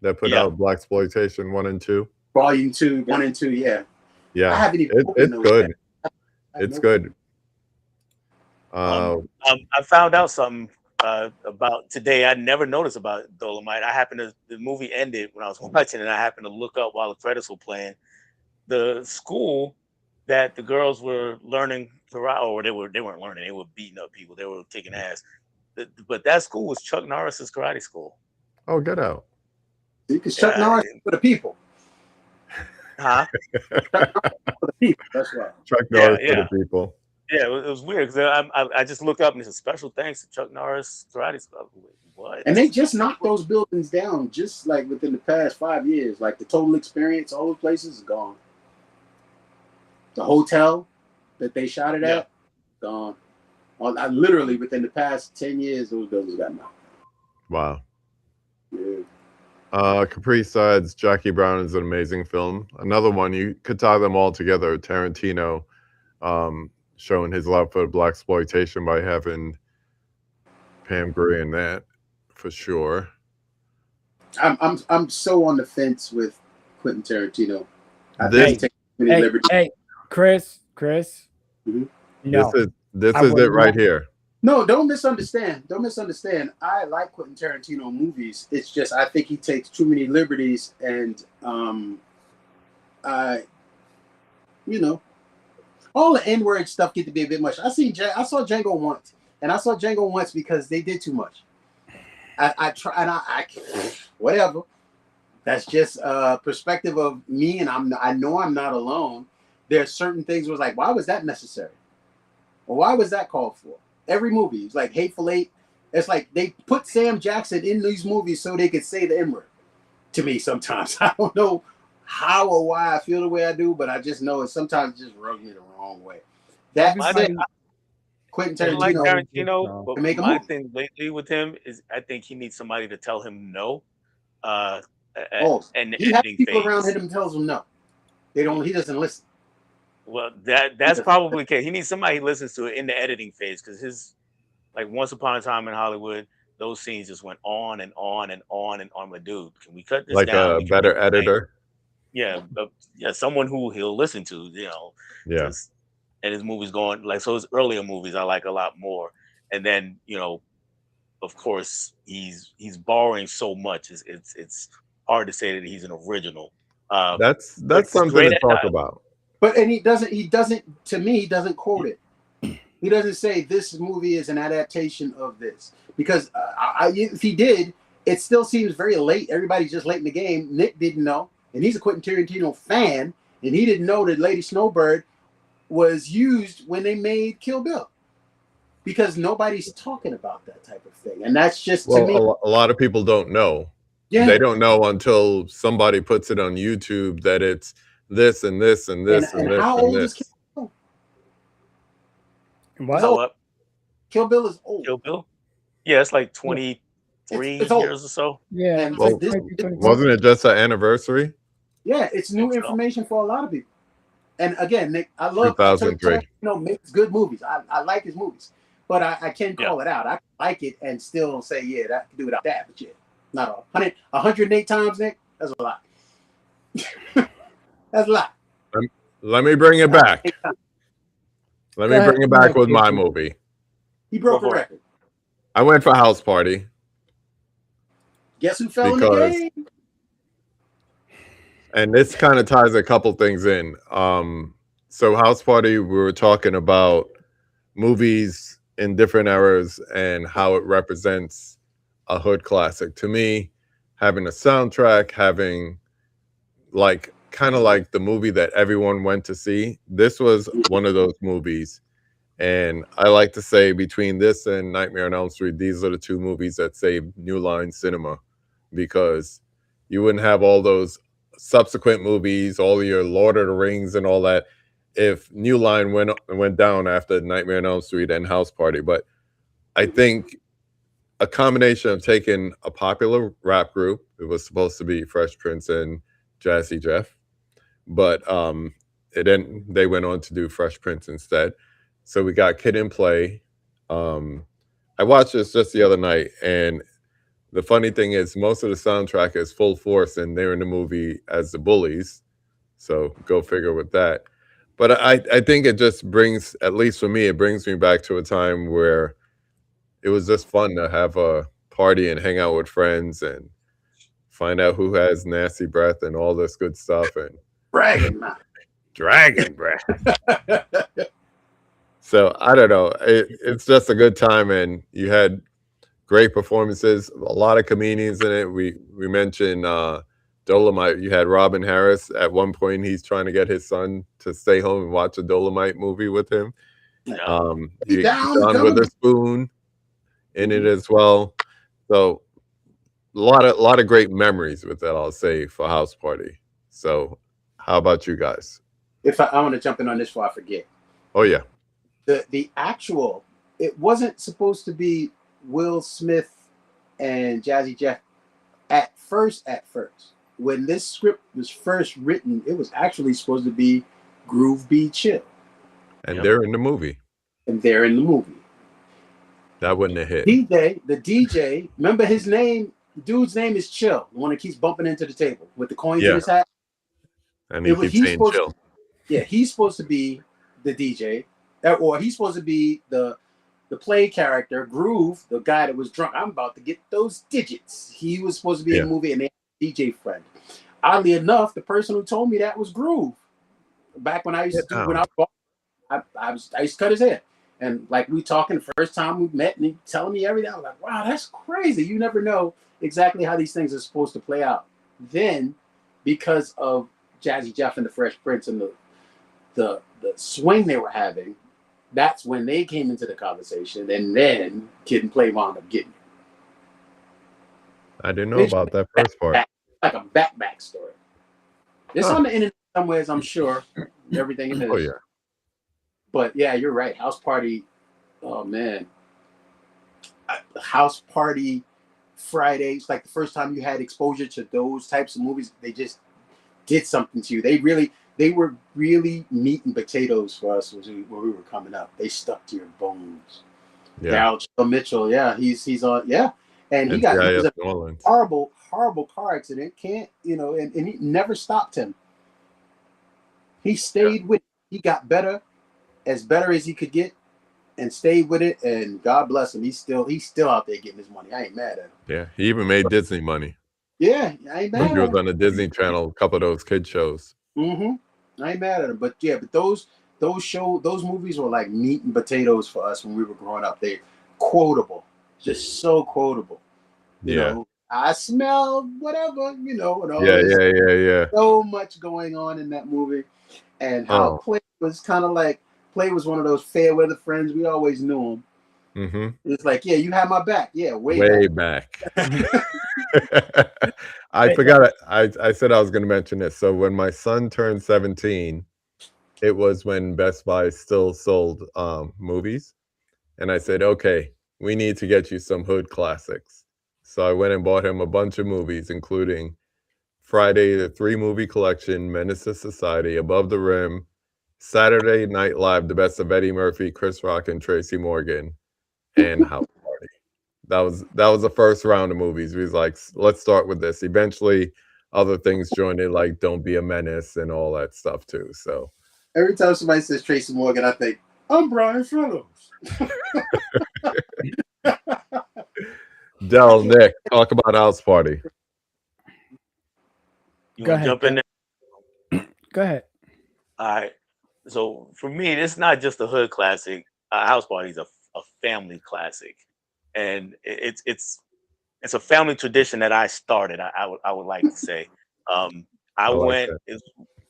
That put out Blaxploitation 1 and 2. Volume 2, 1 and 2, yeah. Yeah. I haven't even it's good. It's good. I found out something about today I never noticed about Dolomite. The movie ended when I was watching, and I happened to look up while the credits were playing. The school that the girls were learning karate, or they weren't learning, they were beating up people, they were kicking ass. But that school was Chuck Norris's karate school. Oh, get out. Because Chuck Norris for the people. Huh? For the people, that's right. Chuck Norris for the people. Yeah, it was weird, because I just looked up and it's a special thanks to Chuck Norris karate school. What? And they just knocked those buildings down just like within the past 5 years. Like the Total Experience, all those places is gone. The hotel that they shot it at, gone. Literally within the past 10 years, those buildings got knocked down. Wow. Yeah. Capri Side's Jackie Brown is an amazing film. Another one, you could tie them all together. Tarantino showing his love for Blaxploitation by having Pam Grier in that, for sure. I'm so on the fence with Quentin Tarantino. Hey, Chris. Mm-hmm. No, this is it right here. No, don't misunderstand. I like Quentin Tarantino movies. It's just I think he takes too many liberties, and you know, all the N-word stuff get to be a bit much. I saw Django once, and I saw Django once because they did too much. I whatever. That's just perspective of me, and I know I'm not alone. There are certain things where it's like, why was that necessary? Or why was that called for? Every movie, it's like Hateful Eight. It's like they put Sam Jackson in these movies so they could say the N-word. To me, sometimes I don't know how or why I feel the way I do, but I just know it sometimes just rubs me the wrong way. That said, Quentin Tarantino, but my thing lately with him is I think he needs somebody to tell him no. And he has people around him tells him no. He doesn't listen. Well, that's probably okay. He needs somebody who listens to it in the editing phase, because his, like, Once Upon a Time in Hollywood, those scenes just went on and on and on and on. Like, dude, can we cut this down? Like a better editor? Yeah, someone who he'll listen to, you know. Yeah. And his movies going, like, so his earlier movies I like a lot more. And then, you know, of course, he's borrowing so much. It's hard to say that he's an original. That's something great to talk about. But and he doesn't to me he doesn't quote it. He doesn't say this movie is an adaptation of this, because if he did, it still seems very late. Everybody's just late in the game. Nick didn't know, and he's a Quentin Tarantino fan, and he didn't know that Lady Snowbird was used when they made Kill Bill, because nobody's talking about that type of thing, and that's just to me. A lot of people don't know. Yeah. They don't know until somebody puts it on YouTube that it's this and this and this and this how and old this. is Kill Bill? What? Kill Bill is old. Kill Bill? Yeah, it's like 23 it's old. years or so. Yeah. And Well, this, wasn't it just an anniversary? yeah, it's new information for a lot of people. And again, Nick, I love 2003. Makes good movies. I like his movies, but I can call it out. I like it and still say, yeah, that can do without that. But yeah, not all. 108 times, Nick. That's a lot. That's a lot. Let me bring it back. Let me bring it back with my movie. He broke a record. I went for House Party. Guess who fell in the game? And this kind of ties a couple things in. So House Party, we were talking about movies in different eras and how it represents a hood classic. To me, having a soundtrack, having kind of like the movie that everyone went to see, this was one of those movies. And I like to say between this and Nightmare on Elm Street, these are the two movies that saved New Line cinema, because you wouldn't have all those subsequent movies, all your Lord of the Rings and all that, if New Line went down after Nightmare on Elm Street and House Party. But I think a combination of taking a popular rap group, it was supposed to be Fresh Prince and Jazzy Jeff, but they went on to do Fresh Prince instead. So we got Kid and Play. I watched this just the other night, and the funny thing is most of the soundtrack is Full Force, and they're in the movie as the bullies. So go figure with that. But I think it just brings, at least for me, it brings me back to a time where it was just fun to have a party and hang out with friends and find out who has nasty breath and all this good stuff. And Dragon breath. So I don't know. It's just a good time, and you had great performances. A lot of comedians in it. We mentioned Dolomite. You had Robin Harris. At one point, he's trying to get his son to stay home and watch a Dolomite movie with him. John Witherspoon in it as well. So a lot of great memories with that, I'll say, for House Party. So how about you guys? If I want to jump in on this before I forget. Oh yeah. The actual, it wasn't supposed to be Will Smith and Jazzy Jeff at first. When this script was first written, it was actually supposed to be Groove B Chill. And they're in the movie. That wouldn't have hit. The DJ, remember his name? The dude's name is Chill, the one that keeps bumping into the table with the coins in his hat. And he keeps saying Chill. He's supposed to be the DJ, or he's supposed to be the play character. Groove, the guy that was drunk. I'm about to get those digits. He was supposed to be in the movie, and they had a DJ friend. Oddly enough, the person who told me that was Groove. Back when I used to I used to cut his hair. And like we talking the first time we met, and he telling me everything. I was like, wow, that's crazy. You never know exactly how these things are supposed to play out. Then, because of Jazzy Jeff and the Fresh Prince and the swing they were having, that's when they came into the conversation. And then Kid and Play wound up getting it. I didn't know about that first part. Like a back story. It's on the internet somewhere, I'm sure. Everything in there. Oh yeah. But yeah, you're right. House Party. Oh man. House Party Fridays, like the first time you had exposure to those types of movies, they just did something to you. They were really meat and potatoes for us when we were coming up. They stuck to your bones. Yeah. Daryl Mitchell, he's on, and he was a horrible car accident. And he never stopped him. He stayed with it. He got better as he could get, and stayed with it. And God bless him. He's still out there getting his money. I ain't mad at him. Yeah, he even made Disney money. Yeah, I ain't when mad she at was him. on the Disney Channel, a couple of those kid shows. I ain't mad at him. But yeah, but those movies were like meat and potatoes for us when we were growing up. They quotable, just so quotable. You Yeah. know, I smell whatever, and all Yeah, this. yeah, yeah, yeah. So much going on in that movie, and how Oh. Play was kind of like Play was one of those fair weather friends. We always knew him. Mm-hmm. It's like, yeah, you have my back. Yeah, way Way back. back. I forgot. I said I was going to mention this. So when my son turned 17, it was when Best Buy still sold movies, and I said, "Okay, we need to get you some hood classics." So I went and bought him a bunch of movies, including Friday the Three Movie Collection, Menace to Society, Above the Rim, Saturday Night Live, the best of Eddie Murphy, Chris Rock, and Tracy Morgan, and House Party. That was the first round of movies. We was like, let's start with this. Eventually, other things joined in, like Don't Be a Menace and all that stuff too. So Every time somebody says Tracy Morgan, I think I'm Brian Fellows. Dell, Nick, talk about House Party. You Go want to ahead. jump in there? Go ahead. All right. So for me, it's not just a hood classic. House Party is a family classic, and it's a family tradition that I started. I would like to say. I I like went. that. It's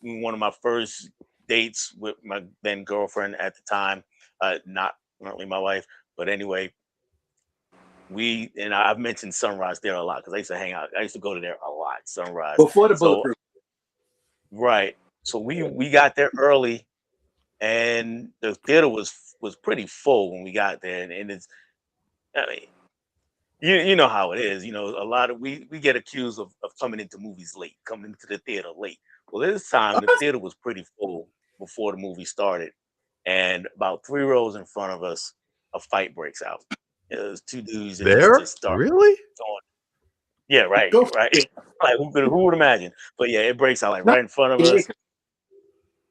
one of my first dates with my then girlfriend at the time. Not currently my wife, but anyway, I've mentioned Sunrise there a lot because I used to hang out. I used to go to there a lot. Sunrise. Before the So Bulletproof. right. So we got there early, and the theater was pretty full when we got there, and it's, I mean, you know how it is. A lot of we get accused of coming into movies late, coming into the theater late. Well, this time the theater was pretty full before the movie started, and about 3 rows in front of us, a fight breaks out. It was two dudes that just There? start Really? going. Yeah, right, Go for right. it. Like who would imagine? But yeah, it breaks out like Not right in front of it. us.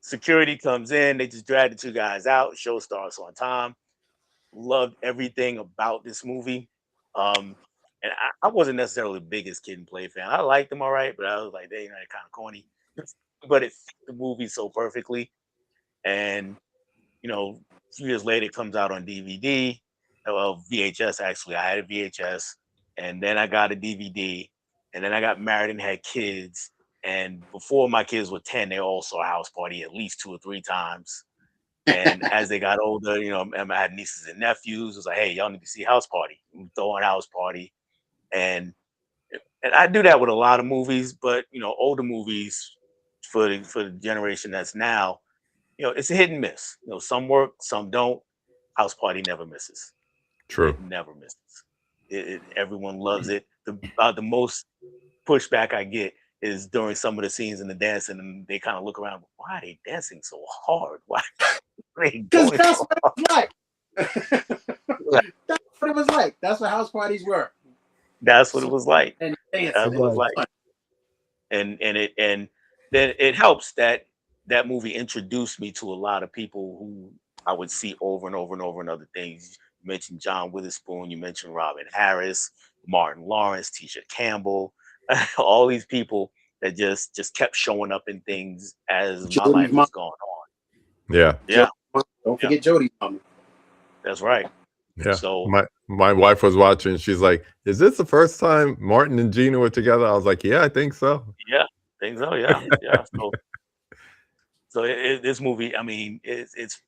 Security comes in, they just drag the two guys out. Show starts on time. Loved everything about this movie. Um, and I wasn't necessarily the biggest Kid and Play fan. I liked them all right, but I was like, they kind of corny. But it fit the movie so perfectly. And a few years later, it comes out on DVD. Well, VHS actually. I had a VHS, and then I got a DVD, and then I got married and had kids. And before my kids were 10, they all saw House Party at least 2 or 3 times. And as they got older, I had nieces and nephews. It was like, hey, y'all need to see House Party. We throw on House Party, and I do that with a lot of movies, but older movies for the generation that's now, it's a hit and miss. Some work, some don't. House Party never misses. True. It never misses. Everyone loves it. The most pushback I get is during some of the scenes in the dancing, and they kind of look around. Why are they dancing so hard? Why are they Because going that's so what it was like. hard? That's what it was like. That's what house parties were. That's what it was like. And That's dancing. It It what it was was was. like. fun. And then it helps that that movie introduced me to a lot of people who I would see over and over and over in other things. You mentioned John Witherspoon, you mentioned Robin Harris, Martin Lawrence, Tisha Campbell, all these people that just kept showing up in things as my Jody's life mom. was going on. Yeah. Yeah, Don't yeah, forget Jody's mom. that's right. Yeah. So My wife was watching. She's like, "Is this the first time Martin and Gina were together?" I was like, "Yeah, I think so." yeah, things so yeah, yeah. So this movie, I mean, it's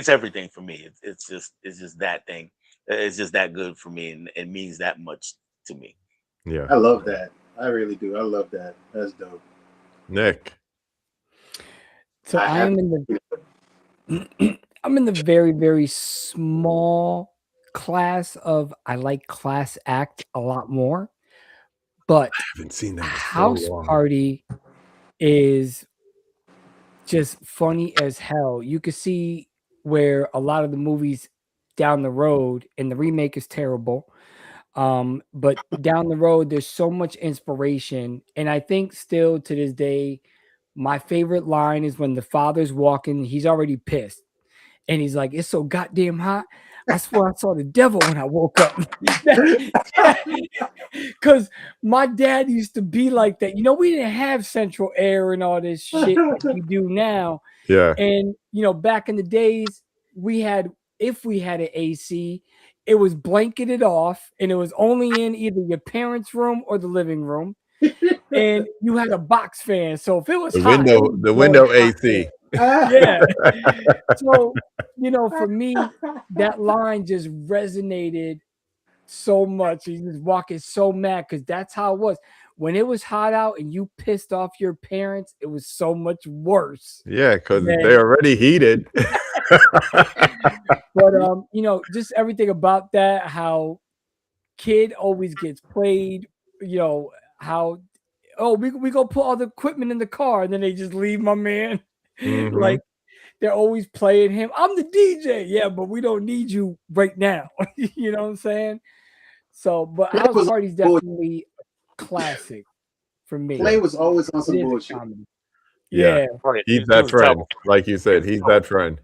everything for me. It's just that thing. It's just that good for me, and it means that much to me. Yeah. I love that. I really do. I love that. That's dope. Nick. So I I have am in the I'm in the very, very small class of I like class act a lot more, but I haven't seen that in so House long. Party is just funny as hell. You could see where a lot of the movies down the road, and the remake is terrible. But down the road, there's so much inspiration. And I think still to this day, my favorite line is when the father's walking, he's already pissed. And he's like, it's so goddamn hot. I swear I saw the devil when I woke up. Because my dad used to be like that. You know, we didn't have central air and all this shit like we do now. Yeah. And, you know, back in the days, if we had an AC, it was blanketed off and it was only in either your parents' room or the living room. And you had a box fan. So if it was The hot, it was window blowing hot AC. air. Yeah. So, you know, for me, that line just resonated so much. He's just walking so mad because that's how it was. When it was hot out and you pissed off your parents, it was so much worse. Yeah, because than- they're already heated. But you know, just everything about that, how kid always gets played, you know, how we go put all the equipment in the car and then they just leave my man. Mhm. Like they're always playing him. I'm the DJ. Yeah, but we don't need you right now. You know what I'm saying? So, but Play House was Party's bullshit. definitely a classic for me. Play was always on It some is a bullshit. comedy. Yeah. Yeah, Oh, yeah, He's he that was friend. terrible. Like you said, he's that friend.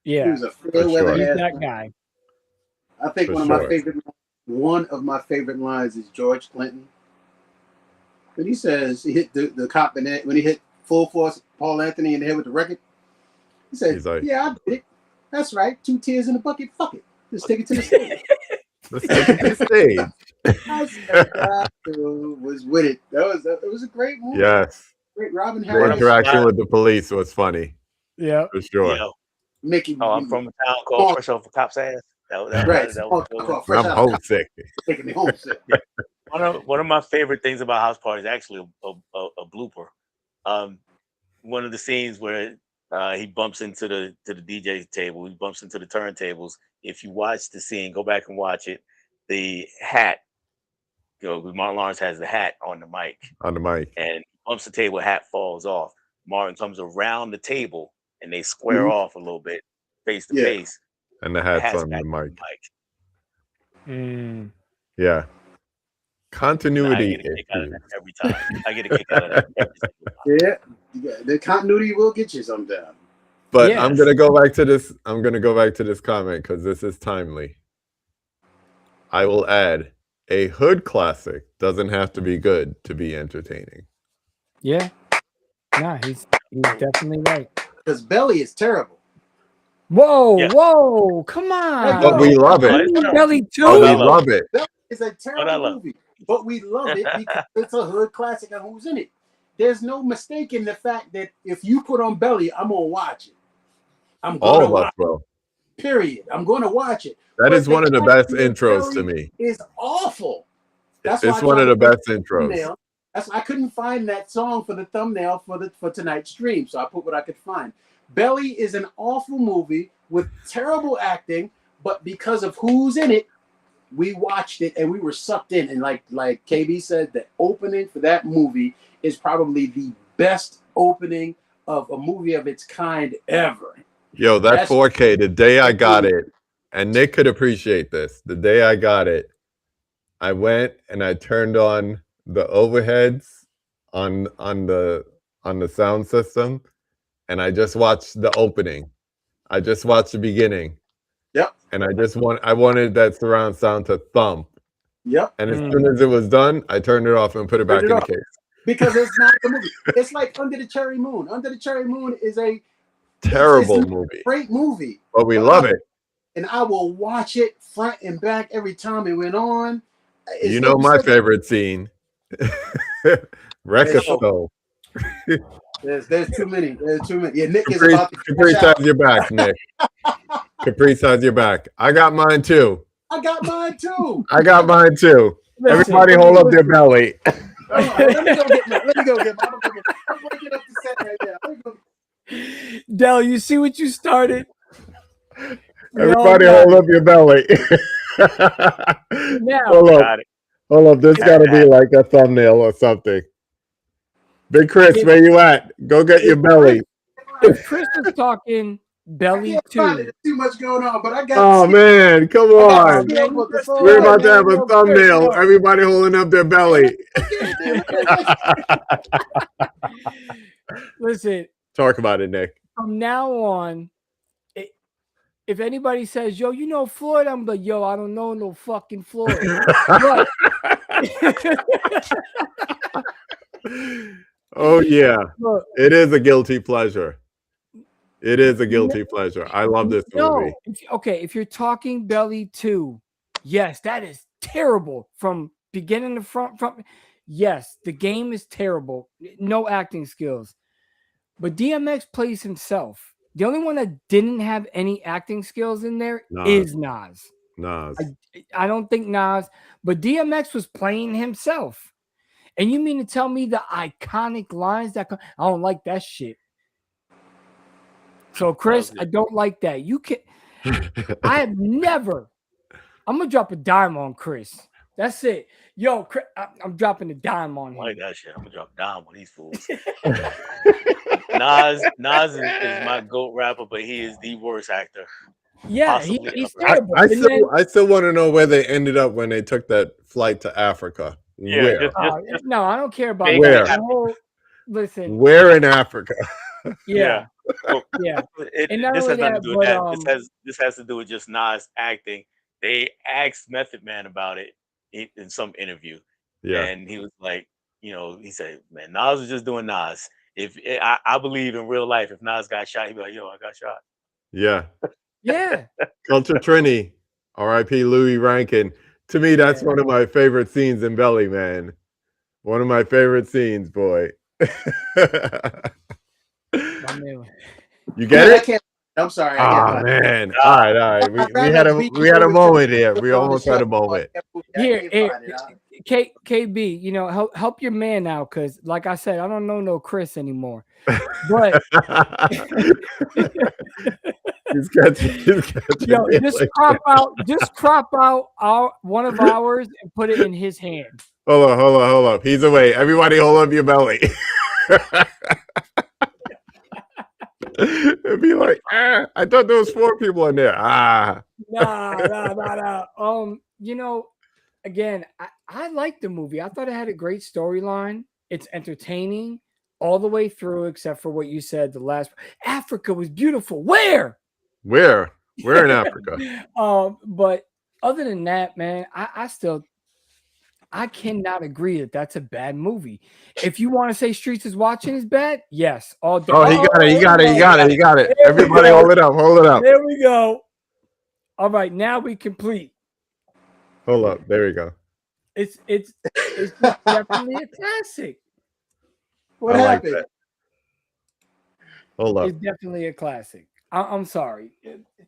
He yeah. was a fair For weather sure. He's ass. that guy. I think For one sure. of my favorite lines is George Clinton. When he says he hit the cop in it, when he hit full force Paul Anthony in the head with the record, he said, He's like, "Yeah, I did it. That's right. 2 tears in the bucket. Fuck it. Just take it to the stage." let's take it to the stage. I said, "God, dude was with it. It was a great movie. Yes. Great Robin The Harris, interaction with the police was funny. Yeah. For sure. Yeah. Mickey. Oh, I'm from a town called Fresh Off a Cop's Ass. Right. That was a good one. Fresh I'm out of the homesick. taking me home sick. One of my favorite things about House Party is actually a blooper. One of the scenes where he bumps into the DJ table, he bumps into the turntables. If you watch the scene, go back and watch it. The hat, you know, Martin Lawrence has the hat on the mic, On the mic. and bumps the table, hat falls off. Martin comes around the table, and they square Mhm. off a little bit, face to Yeah. face. And the The hat's hat's on back the on mic. the mic. Mm. Yeah. And I Continuity get a kick out of issues. that every time. I get a kick out of that every single time. Yeah. The continuity will get you sometime. But Yes. I'm gonna go back to this. I'm gonna go back to this comment because this is timely. I will add a hood classic doesn't have to be good to be entertaining. Yeah. Nah, he's definitely right. Because Belly is terrible. Whoa, Yeah. whoa, come on. But we love Oh, it. it's terrible. Belly But too. we I love love it. Belly is a I terrible love movie, but we love it because it's a hood classic and who's in it. There's no mistake in the fact that if you put on Belly, I'm gonna watch it. I'm All gonna of us watch will. it. Period. I'm gonna watch it. That But is one of the best casting of intros to Belly me. is awful. That's why It's I one tried of the to put best the intros. thumbnail. I couldn't find that song for the thumbnail for tonight's stream, so I put what I could find. Belly is an awful movie with terrible acting, but because of who's in it, we watched it and we were sucked in. And like KB said, the opening for that movie is probably the best opening of a movie of its kind ever. Yo, that That's 4K, the day I got it, and Nick could appreciate this. The day I got it, I went and I turned on the overheads on the sound system, and I just watched the opening. I just watched the beginning. Yep. And I wanted that surround sound to thump. Yep. And as soon as it was done, I turned it off and put it back in the case. Because it's not the movie. It's like Under the Cherry Moon. Under the Cherry Moon is a Terrible it's a movie. great movie. But we love it. And I will watch it front and back every time it went on. You know my favorite scene. Wreck a stove. There's too many. There's too many. Yeah, Nick is Caprice, about to Caprice has your back, Nick. Caprice has your back. I got mine too. I got mine too. I got mine too. Listen, Everybody hold up their belly. Let me go get mine. I'm gonna get up the set right now. Let me go. Dell, you see what you started? Everybody hold up your belly. Now, Hold up. Got it. Hold up. This got to be like a thumbnail or something. Big Chris, where you at? Go get your belly. if Chris is talking belly There's too, too much going on, but I got. Oh man, come on. Oh, We're about to man, have a yo, thumbnail. Chris, yo. Everybody holding up their belly. Listen, Talk about it, Nick. from now on, if anybody says, "Yo, you know Floyd," I'm like, "Yo, I don't know no fucking Floyd." But Oh yeah, look, it is a guilty pleasure. It is a guilty pleasure. I love this movie. no, if you're talking Belly 2, yes, that is terrible from beginning to front. Yes, the game is terrible. No acting skills. But DMX plays himself. The only one that didn't have any acting skills in there is Nas. I don't think Nas, but DMX was playing himself. And you mean to tell me the iconic lines I don't like that shit. So Chris, I don't like that. You can I have never. I'm gonna drop a dime on Chris. That's it. Yo, Chris, I'm dropping a dime on him. I like that shit. I'm gonna drop a dime on these fools. Nas is my GOAT rapper, but he is the worst actor. Yeah, he's terrible. I still want to know where they ended up when they took that flight to Africa. Yeah, where? No, I don't care about where. that. Listen, where in Africa? Yeah. Well, yeah. And this has nothing to do with that. This has to do with just Nas acting. They asked Method Man about it in some interview. Yeah. And he was like, he said, man, Nas was just doing Nas. If I believe in real life, if Nas got shot, he'd be like, yo, I got shot. Yeah. Yeah. Culture Trini, R.I.P. Louis Rankin. To me, that's one of my favorite scenes in Belly, man. One of my favorite scenes, boy. You get it? I'm sorry. Oh man! All right. We had a moment here. We almost had a moment. Here, KB, help your man out, because, like I said, I don't know no Chris anymore. But he's catching yo, just crop out one of ours and put it in his hand. Hold up. He's away. Everybody, hold up your belly. It'd be like, I thought there was 4 people in there. Nah. Again, I like the movie. I thought it had a great storyline. It's entertaining all the way through, except for what you said. The last Africa was beautiful. Where in Africa? But other than that, man, I cannot agree that that's a bad movie. If you want to say Streets is Watching is bad, yes, all day. Oh, he got it. Everybody hold it up. There we go. All right, now we complete. Hold up. There we go. It's definitely a classic. What happened? Like hold up. It's definitely a classic. I'm sorry.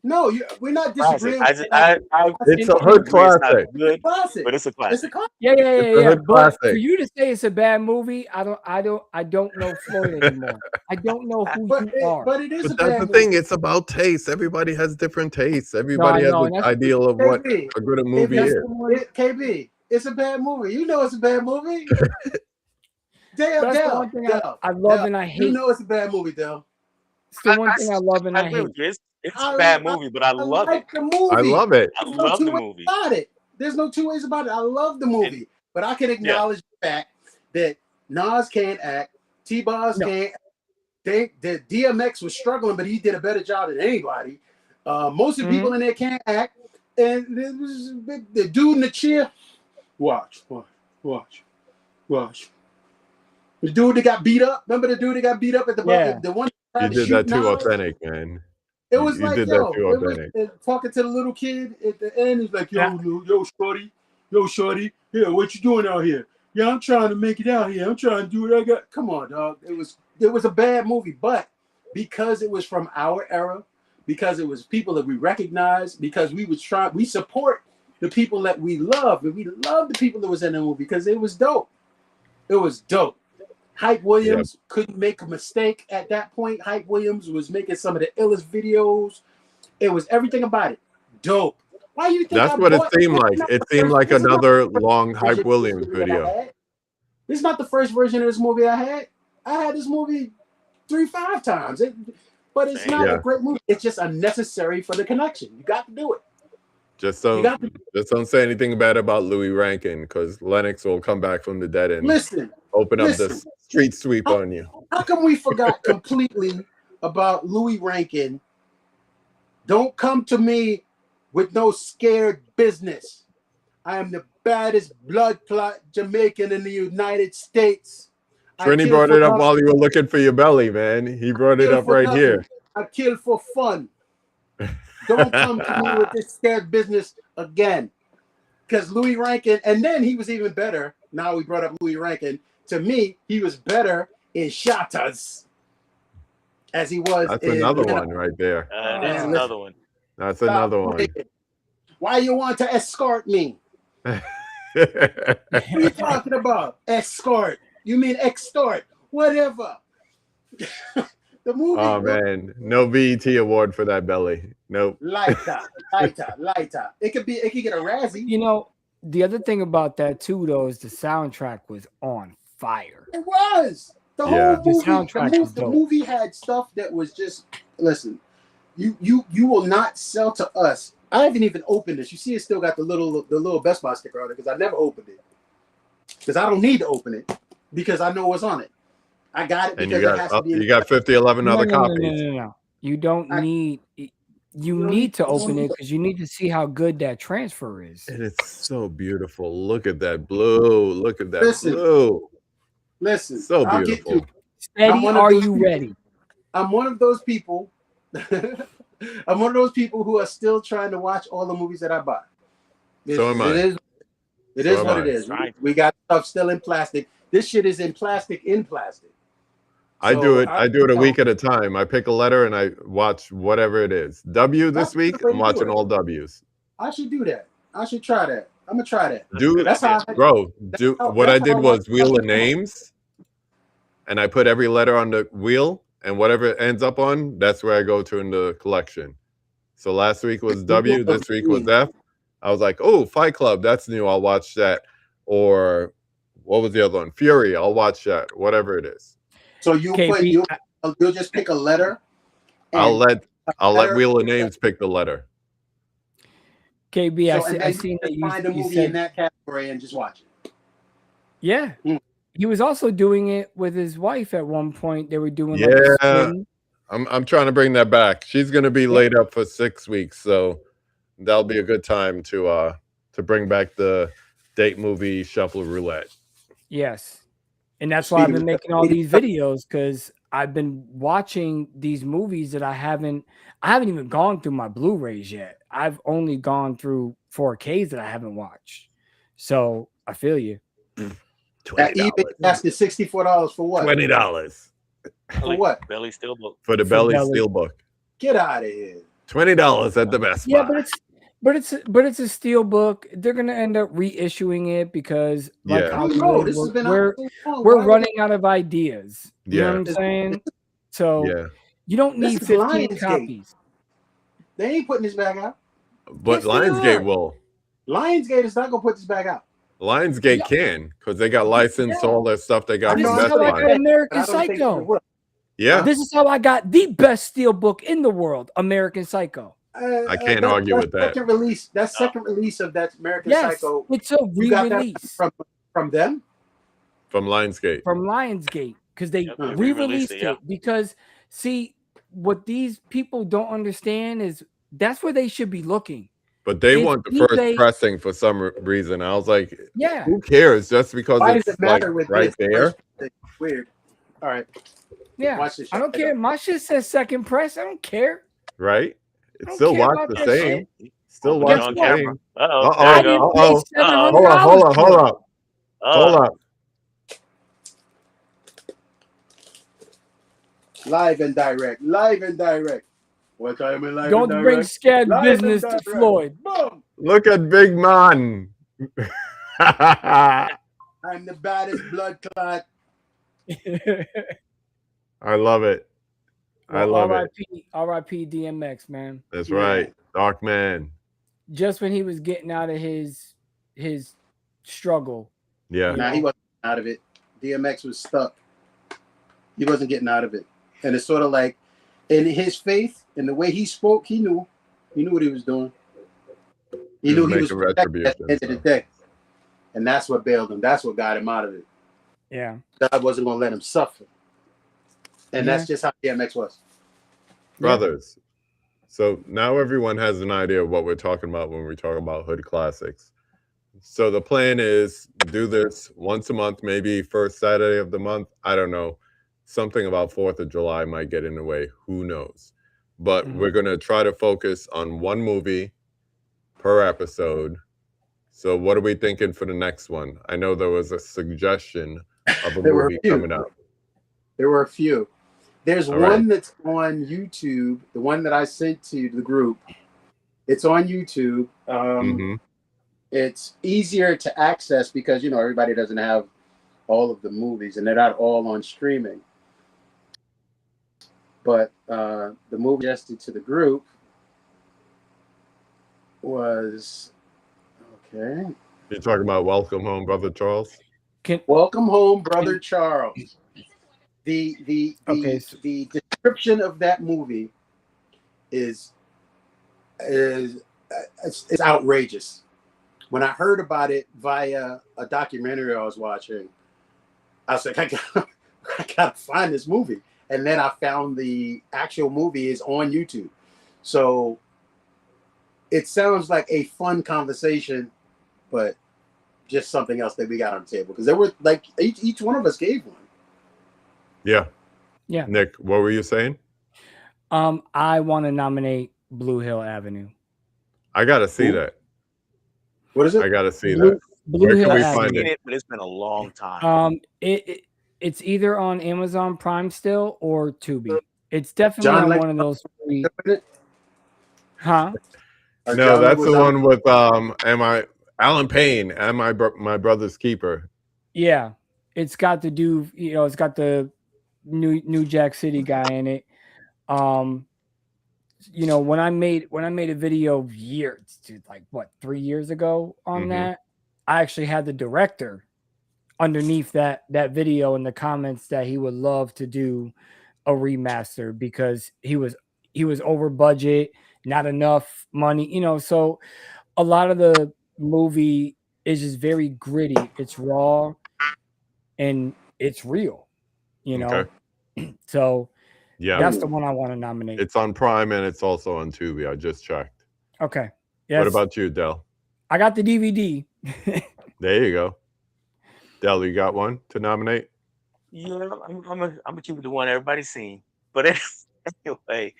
No, we're not disagreeing. It's a hood classic. But it's a classic. Yeah. But for you to say it's a bad movie, I don't know Floyd anymore. I don't know who you are. But it is a bad that's the movie. thing. It's about taste. Everybody has different tastes. Everybody has an ideal of what a good movie is. KB, it's a bad movie. You know it's a bad movie. Dell. I love and I hate. You know it's a bad movie, Dell. It's the one thing I love and I hate. It's a bad movie, but I love it. The movie. I love it. I love the movie. There's no 2 ways about it. I love the movie, but I can acknowledge the fact that Nas can't act, T-Boz can't. That DMX was struggling, but he did a better job than anybody. Most of the people in there can't act, and the dude in the chair. Watch. The dude that got beat up. Remember the dude that got beat up at the bucket? The one. You did that too authentic, man. It was like, talking to the little kid at the end. He's like, yo, shorty, yeah, what you doing out here? Yeah, I'm trying to make it out here. I'm trying to do what I got. Come on, dog. It was a bad movie, because it was from our era, because it was people that we recognize, because we support the people that we love, and we love the people that was in the movie because it was dope. It was dope. Hype Williams couldn't make a mistake at that point. Hype Williams was making some of the illest videos. It was everything about it. Dope. Why you think that's what it seemed like? It seemed like another long Hype Williams video. This is not the first version of this movie I had. I had this movie 3-5 times. But it's not a great movie. It's just unnecessary for the connection. You got to do it. Just don't say anything bad about Louis Rankin, because Lennox will come back from the dead and open up the street sweep on you. How come we forgot completely about Louis Rankin Don't come to me with no scared business. I am the baddest blood clot Jamaican in the United States. I Trini kill brought for it up nothing. while you were looking for your belly, man. He brought it Kill up for right nothing. here. I kill for fun. Don't come to me with this scared business again. Because Louis Rankin, and then he was even better. Now we brought up Louis Rankin. To me, he was better in Shatas as he was That's in another Men one right there. That's Man, another one. That's Stop another one. playing. Why you want to escort me? What are you talking about? Escort. You mean extort. Whatever. The movie. Oh man, no BET award for that belly. Nope. Lighter. It could get a Razzie. You know, the other thing about that too, though, is the soundtrack was on fire. It was. The Yeah. whole The movie. soundtrack is The dope. movie had stuff that was just listen. You will not sell to us. I haven't even opened this. You see, it still got the little Best Buy sticker on it because I never opened it. Because I don't need to open it because I know what's on it. I got it And because it has to be. you got 11 other copies. No. You don't need. You don't need need- to you don't open need it because you need to see how good that transfer is. And it's so beautiful. Look at that blue. Look at that Listen. blue. Listen, So I'll get beautiful. to. Steady, one of are those you people- ready? I'm one of those people. I'm one of those people who are still trying to watch all the movies that I buy. So am I. It So is am what I. it is. Right. We got stuff still in plastic. This shit is in plastic. I do it. So I do it a week at a time. I pick a letter and I watch whatever it is. W this That's the week, way I'm to do watching it. all W's. I should do that. I should try that. I'm gonna try that. Do That's how. bro. Do how- what I that's how did I was watch wheel of stuff. names, and I put every letter on the wheel, and whatever it ends up on, that's where I go to in the collection. So last week was W. This week was F. I was like, oh, Fight Club, that's new. I'll watch that. Or what was the other one? Fury. I'll watch that. Whatever it is. So you KP, you'll just pick a letter. I'll let letter- Wheel of Names pick the letter. KB, So, I seen that find a you movie in said, that category and just watch it. yeah. Hmm. He was also doing it with his wife at one point. They were doing like Yeah. a spin. I'm trying to bring that back. She's gonna be laid up for 6 weeks, so that'll be a good time to bring back the date movie shuffle roulette. Yes. And that's why I've been making all these videos because I've been watching these movies that I haven't even gone through my Blu-rays yet. I've only gone through 4Ks that I haven't watched. So I feel you. At eBay, asking $64 for what? $20 For what? Belly Steelbook. for the For Belly Belly. Steelbook. Get out of here. $20 at the Best Yeah, Buy. but it's a steel book. They're gonna end up reissuing it because like Yeah. Hollywood, This has been we're out so long. we're Why would running out of ideas. You know Yeah. what I'm saying? So Yeah. you don't This need is 15 Lionsgate. copies. They ain't putting this back out. But Yes, they Lionsgate are. will. Lionsgate is not gonna put this back out. Lionsgate Yeah. can, because they got licensed Yeah. all their stuff they got I This from is know, Best how I Buy. got American But I don't think Psycho. it will. Yeah. This is how I got the best steel book in the world, American Psycho. I can't argue with that. Second release. That second release of that American Yes, Psycho. it's a You got that re-release from them? From Lionsgate. from Lionsgate because they Yep, they re-released re-released it, yeah. it. Because see, what these people don't understand is that's where they should be looking. But they It's want the first eBay. pressing for some reason. I was like, Yeah, who cares? Just because Why it's does it like matter with right this? there, Weird. All right. yeah. Watch this I don't shit. care. My shit says second press. I don't care. right? It don't still care watch about the that same. Still Put watch it on the camera. same. Uh-oh. Uh-oh. There I you go. didn't pay Uh-oh. $700. Hold up. Oh, Hold up. Live and direct. What time in live Don't and bring direct? scared Live business and to direct. Floyd. Boom. Look at Big Man. I'm the baddest blood clot. I love it. I love it. R.I.P. DMX, man. That's Yeah. right. Dark Man. Just when he was getting out of his struggle. Yeah. You Nah, know? he wasn't out of it. DMX was stuck. He wasn't getting out of it. And it's sort of like in his faith and the way he spoke, he knew what he was doing. He knew he was making protected at retribution, the end of the day. And that's what bailed him. That's what got him out of it. Yeah. God wasn't going to let him suffer. And that's just how DMX was. Brothers, So now everyone has an idea of what we're talking about when we talk about hood classics. So the plan is do this once a month, maybe first Saturday of the month. I don't know. Something about 4th of July might get in the way. Who knows? But we're going to try to focus on one movie per episode. So what are we thinking for the next one? I know there was a suggestion of a There were movie a few. coming out. There were a few. There's All one right. that's on YouTube, the one that I sent to the group. It's on YouTube. Mhm. It's easier to access because, everybody doesn't have all of the movies and they're not all on streaming. But the movie suggested to the group was, okay. You're talking about Welcome Home, Brother Charles? Welcome Home, Brother Charles. The description of that movie is it's outrageous. When I heard about it via a documentary I was watching, I was like, I gotta find this movie. And then I found the actual movie is on YouTube. So it sounds like a fun conversation, but just something else that we got on the table. Because there were like each one of us gave one. Yeah. Yeah. Nick, what were you saying? I want to nominate Blue Hill Avenue. I got to see that. What is it? I got to see that. Blue Where Hill can we Avenue. find it? But it's been a long time. It's either on Amazon Prime still or Tubi. It's definitely on one of those three. Huh? No, that's the one with Alan Payne and my brother's keeper. Yeah, it's got the dude. It's got the New Jack City guy in it. When I made a video years, dude, like what 3 years ago on that, I actually had the director underneath that video in the comments that he would love to do a remaster because he was over budget, not enough money, so a lot of the movie is just very gritty. It's raw and it's real, Okay. So yeah, that's the one I want to nominate. It's on Prime and it's also on Tubi. I just checked. Okay. Yes. What about you, Dell? I got the DVD. There you go. Dell, you got one to nominate? Yeah, I'm gonna keep it the one everybody's seen. But anyway,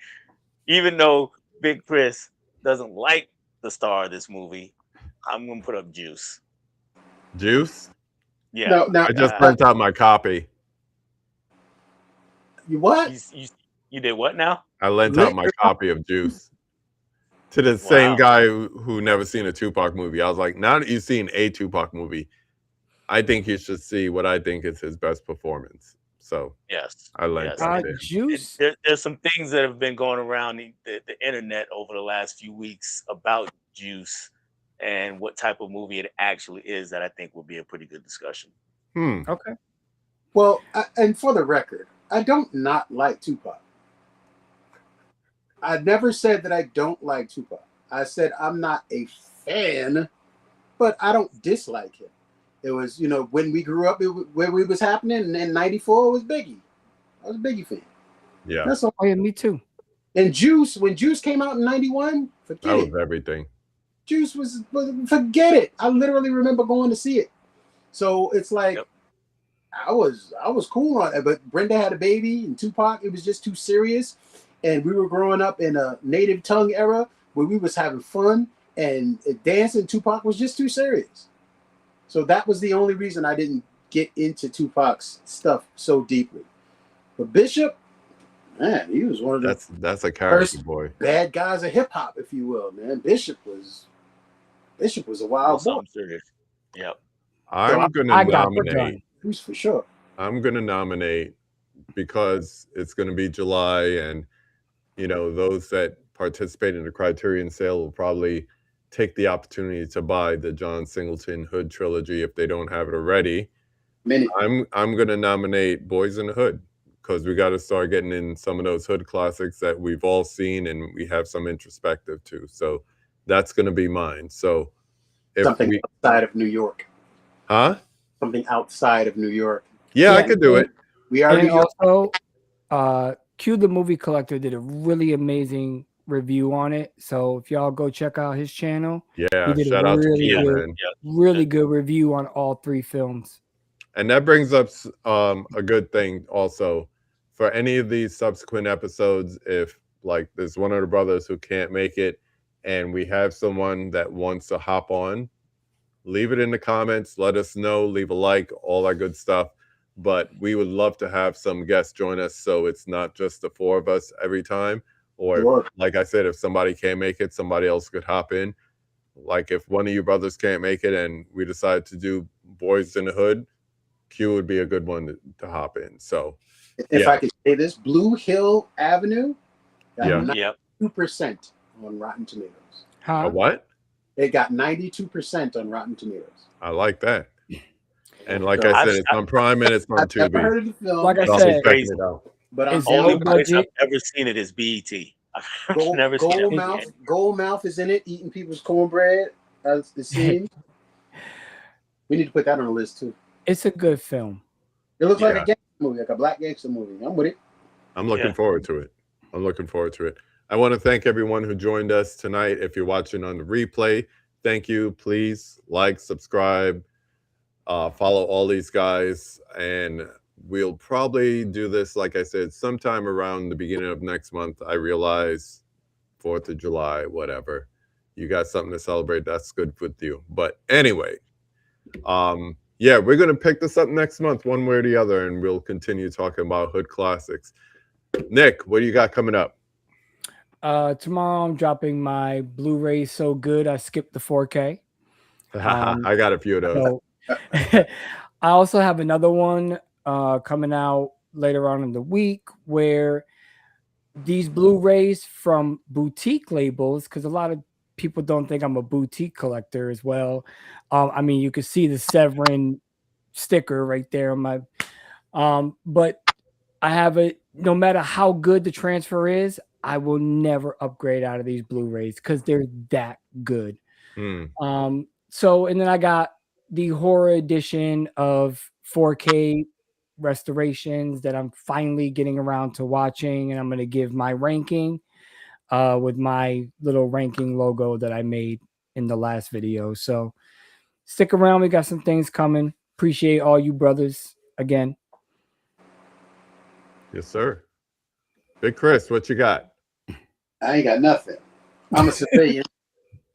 even though Big Chris doesn't like the star of this movie, I'm gonna put up Juice. Juice? Yeah. No, I just printed out my copy. You what? You did what now? I lent out my copy of Juice to the same guy who never seen a Tupac movie. I was like, now that you've seen a Tupac movie, I think you should see what I think is his best performance. So yes, I lent that. Juice. There's some things that have been going around the internet over the last few weeks about Juice and what type of movie it actually is that I think will be a pretty good discussion. Okay. Well, and for the record, I don't not like Tupac. I never said that I don't like Tupac. I said I'm not a fan, but I don't dislike him. It was, when we grew up, where we was happening, and in '94 was Biggie. I was a Biggie fan. Yeah. That's all. Oh, yeah, me too. And Juice, when Juice came out in '91, forget it. That was everything. Juice was forget it. I literally remember going to see it. So it's like, I was cool on it, but Brenda had a baby and Tupac, it was just too serious. And we were growing up in a native tongue era where we was having fun and dancing. Tupac was just too serious. So that was the only reason I didn't get into Tupac's stuff so deeply. But Bishop, man, he was one of the that's a character boy. Bad guys of hip hop, if you will, man. Bishop was a wild boy. Yep. I'm gonna nominate. Who's for sure? I'm gonna nominate because it's gonna be July, and those that participate in the Criterion sale will probably take the opportunity to buy the John Singleton Hood trilogy if they don't have it already. I'm gonna nominate Boys in the Hood because we got to start getting in some of those hood classics that we've all seen and we have some introspective too. So that's gonna be mine. So something outside of New York. Huh? Something outside of New York. Yeah, I could do it. We are. And also, Q the Movie Collector did a really amazing review on it. So if y'all go check out his channel, he Yeah, did a shout out to really Q, good, man. really good review on all 3 films. And that brings up a good thing also for any of these subsequent episodes. If like there's one of the brothers who can't make it, and we have someone that wants to hop on, leave it in the comments. Let us know. Leave a like, all that good stuff. But we would love to have some guests join us, so it's not just the 4 of us every time. Or if, Sure. like I said, if somebody can't make it, somebody else could hop in. Like if one of you brothers can't make it, and we decide to do Boys in the Hood, Q would be a good one to hop in. So, If yeah, I could say this, Blue Hill Avenue got yeah. 92% on Rotten Tomatoes. A what? It got 92% on Rotten Tomatoes. I like that. And like So, I said, it's on Prime and it's on I've never Tubi. heard of the film. Like I So I'll said, be checking it out. But I'm it's Only low telling place I've budget. ever seen it is BET. I've never seen it. Goldmouth is in it, eating people's cornbread as the scene. We need to put that on the list too. It's a good film. It looks like Yeah. a gangster movie, like a black gangster movie. I'm with it. I'm looking forward to it. I'm looking forward to it. I want to thank everyone who joined us tonight. If you're watching on the replay, thank you. Please like, subscribe, follow all these guys. And we'll probably do this, like I said, sometime around the beginning of next month. I realize 4th of July, whatever. You got something to celebrate. That's good with you. But anyway, yeah, we're going to pick this up next month, one way or the other, and we'll continue talking about hood classics. Nick, what do you got coming up? Tomorrow I'm dropping my Blu-ray So Good I skipped the 4K. I got a few of those. So I also have another one coming out later on in the week where these Blu-rays from boutique labels, because a lot of people don't think I'm a boutique collector as well. I mean, you can see the Severin sticker right there on my but I have it. No matter how good the transfer is, I will never upgrade out of these Blu-rays because they're that good. So, and then I got the horror edition of 4K restorations that I'm finally getting around to watching, and I'm going to give my ranking with my little ranking logo that I made in the last video. So stick around. We got some things coming. Appreciate all you brothers again. Yes, sir. Big Chris, what you got? I ain't got nothing. I'm a civilian.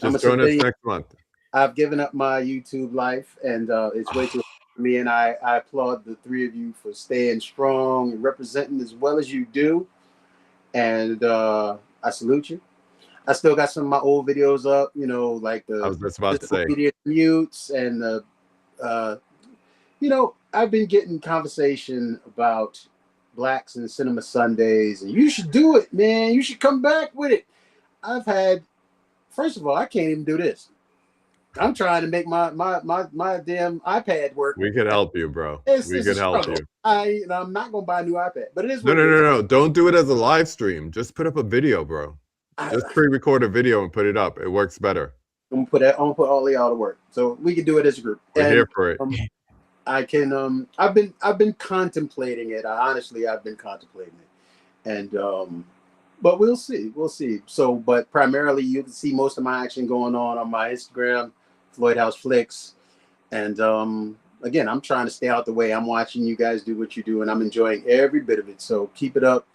Just join us next month. I've given up my YouTube life, and it's way too hard for me. And I applaud the 3 of you for staying strong and representing as well as you do. And I salute you. I still got some of my old videos up, you know, like the I was just about to say media mutes and you know, I've been getting conversation about Blacks and Cinema Sundays, and you should do it, man. You should come back with it. I've had, first of all, I can't even do this. I'm trying to make my damn iPad work. We could help you, bro. We could help you. I'm not gonna buy a new iPad, but it is. No. Don't do it as a live stream. Just put up a video, bro. Just pre-record a video and put it up. It works better. I'm gonna put all of y'all to work, so we can do it as a group. We're here for it. I can. I've been contemplating it. I've been contemplating it, and but we'll see. We'll see. So, but primarily, you can see most of my action going on my Instagram, Floyd House Flicks, and again, I'm trying to stay out the way. I'm watching you guys do what you do, and I'm enjoying every bit of it. So keep it up.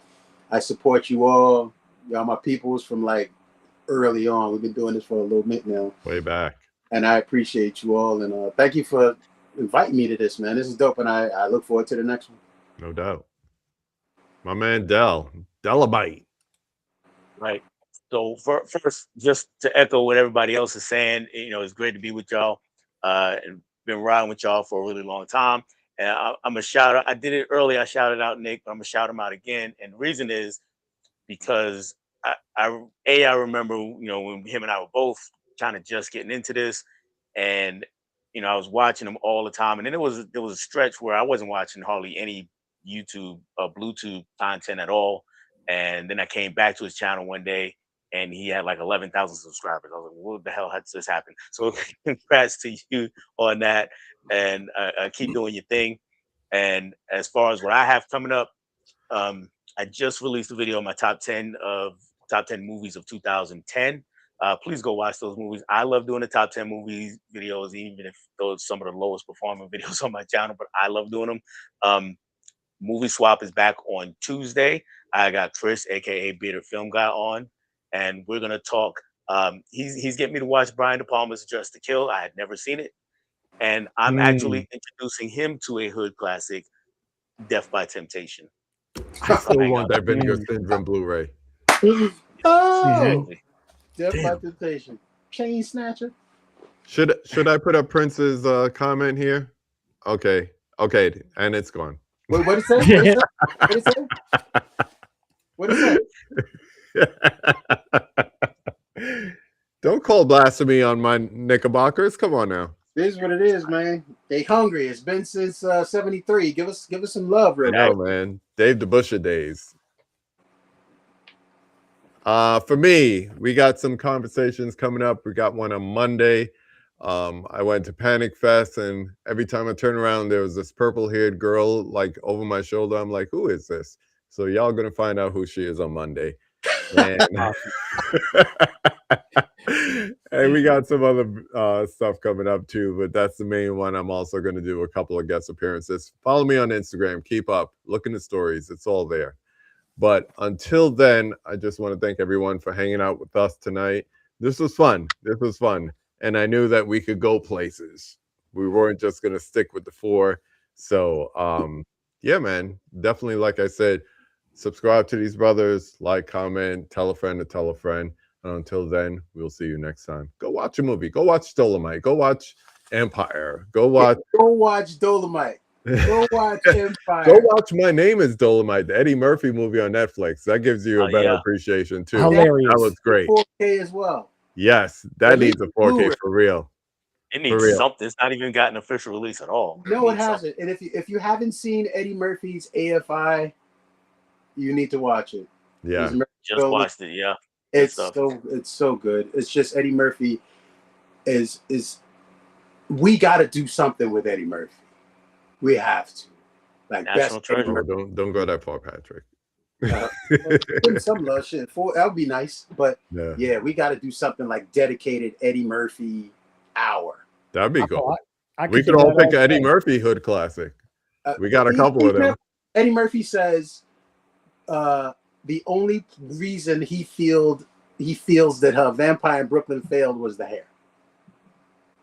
I support you all. Y'all my peoples from like early on. We've been doing this for a little bit now. Way back. And I appreciate you all, and thank you for inviting me to this, man. This is dope, and I look forward to the next one. No doubt. My man Dell. Dellabite. Right. So first, just to echo what everybody else is saying, you know, it's great to be with y'all. And been riding with y'all for a really long time. And I'm a shout out. I did it earlier. I shouted out Nick, but I'm gonna shout him out again. And the reason is because I remember, you know, when him and I were both kind of just getting into this, and you know, I was watching him all the time. And then there was a stretch where I wasn't watching hardly any YouTube Bluetooth content at all. And then I came back to his channel one day and he had like 11,000 subscribers. I was like, what the hell has this happened? So congrats to you on that. And keep doing your thing. And as far as what I have coming up, I just released a video on my top top 10 movies of 2010. Please go watch those movies. I love doing the top 10 movies videos, even if those some of the lowest performing videos on my channel, but I love doing them. Movie Swap is back on Tuesday. I got Chris, aka Bearded Film Guy, on, and we're gonna talk. He's getting me to watch Brian De Palma's Dress to Kill. I had never seen it, and I'm actually introducing him to a hood classic, Death by Temptation. I still want that Vinegar Syndrome Blu-ray. Oh, Death by Temptation, Chain Snatcher. Should I put up Prince's comment here? Okay, and it's gone. Wait, what did it say? What did it say? Don't call blasphemy on my Knickerbockers. Come on now. This is what it is, man. They hungry. It's been since '73. Give us some love, really. I know, man. Dave DeBuscher days. For me, we got some conversations coming up. We got one on Monday. I went to Panic Fest, and every time I turn around, there was this purple-haired girl like over my shoulder. I'm like, who is this? So y'all gonna find out who she is on Monday. And, and we got some other stuff coming up too, but that's the main one. I'm also going to do a couple of guest appearances. Follow me on Instagram. Keep up. Look in the stories. It's all there. But until then, I just want to thank everyone for hanging out with us tonight. This was fun. And I knew that we could go places. We weren't just going to stick with the 4. So, yeah, man, definitely, like I said, subscribe to these brothers, like, comment, tell a friend to tell a friend. And until then, we'll see you next time. Go watch a movie. Go watch Dolomite. Go watch Empire. Go watch Dolomite. Go watch Empire. Go watch My Name is Dolomite, the Eddie Murphy movie on Netflix. That gives you a better appreciation too. Hilarious. That was great. 4K as well. Yes, that needs a 4K for real. It needs something. It's not even got an official release at all. No, it hasn't. And if you haven't seen Eddie Murphy's AFI, you need to watch it. Yeah, just watched it. Yeah, it's so good. It's just Eddie Murphy is we got to do something with Eddie Murphy. We have to. Like National treasure. Don't go that far, Patrick. Some love shit. That would be nice, but yeah, we got to do something like dedicated Eddie Murphy hour. That'd be cool. We could all pick Eddie Murphy hood classic. We got a couple of them. Eddie Murphy says the only reason he feels that Vampire in Brooklyn failed was the hair.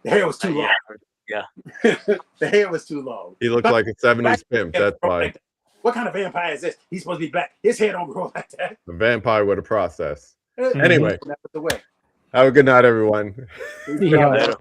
The hair was too long. Yeah. The hair was too long. He looked like a 70s pimp. That's why. What kind of vampire is this? He's supposed to be black. His hair don't grow like that. A vampire with a process. Anyway, that's the way. have a good night, everyone. See y'all.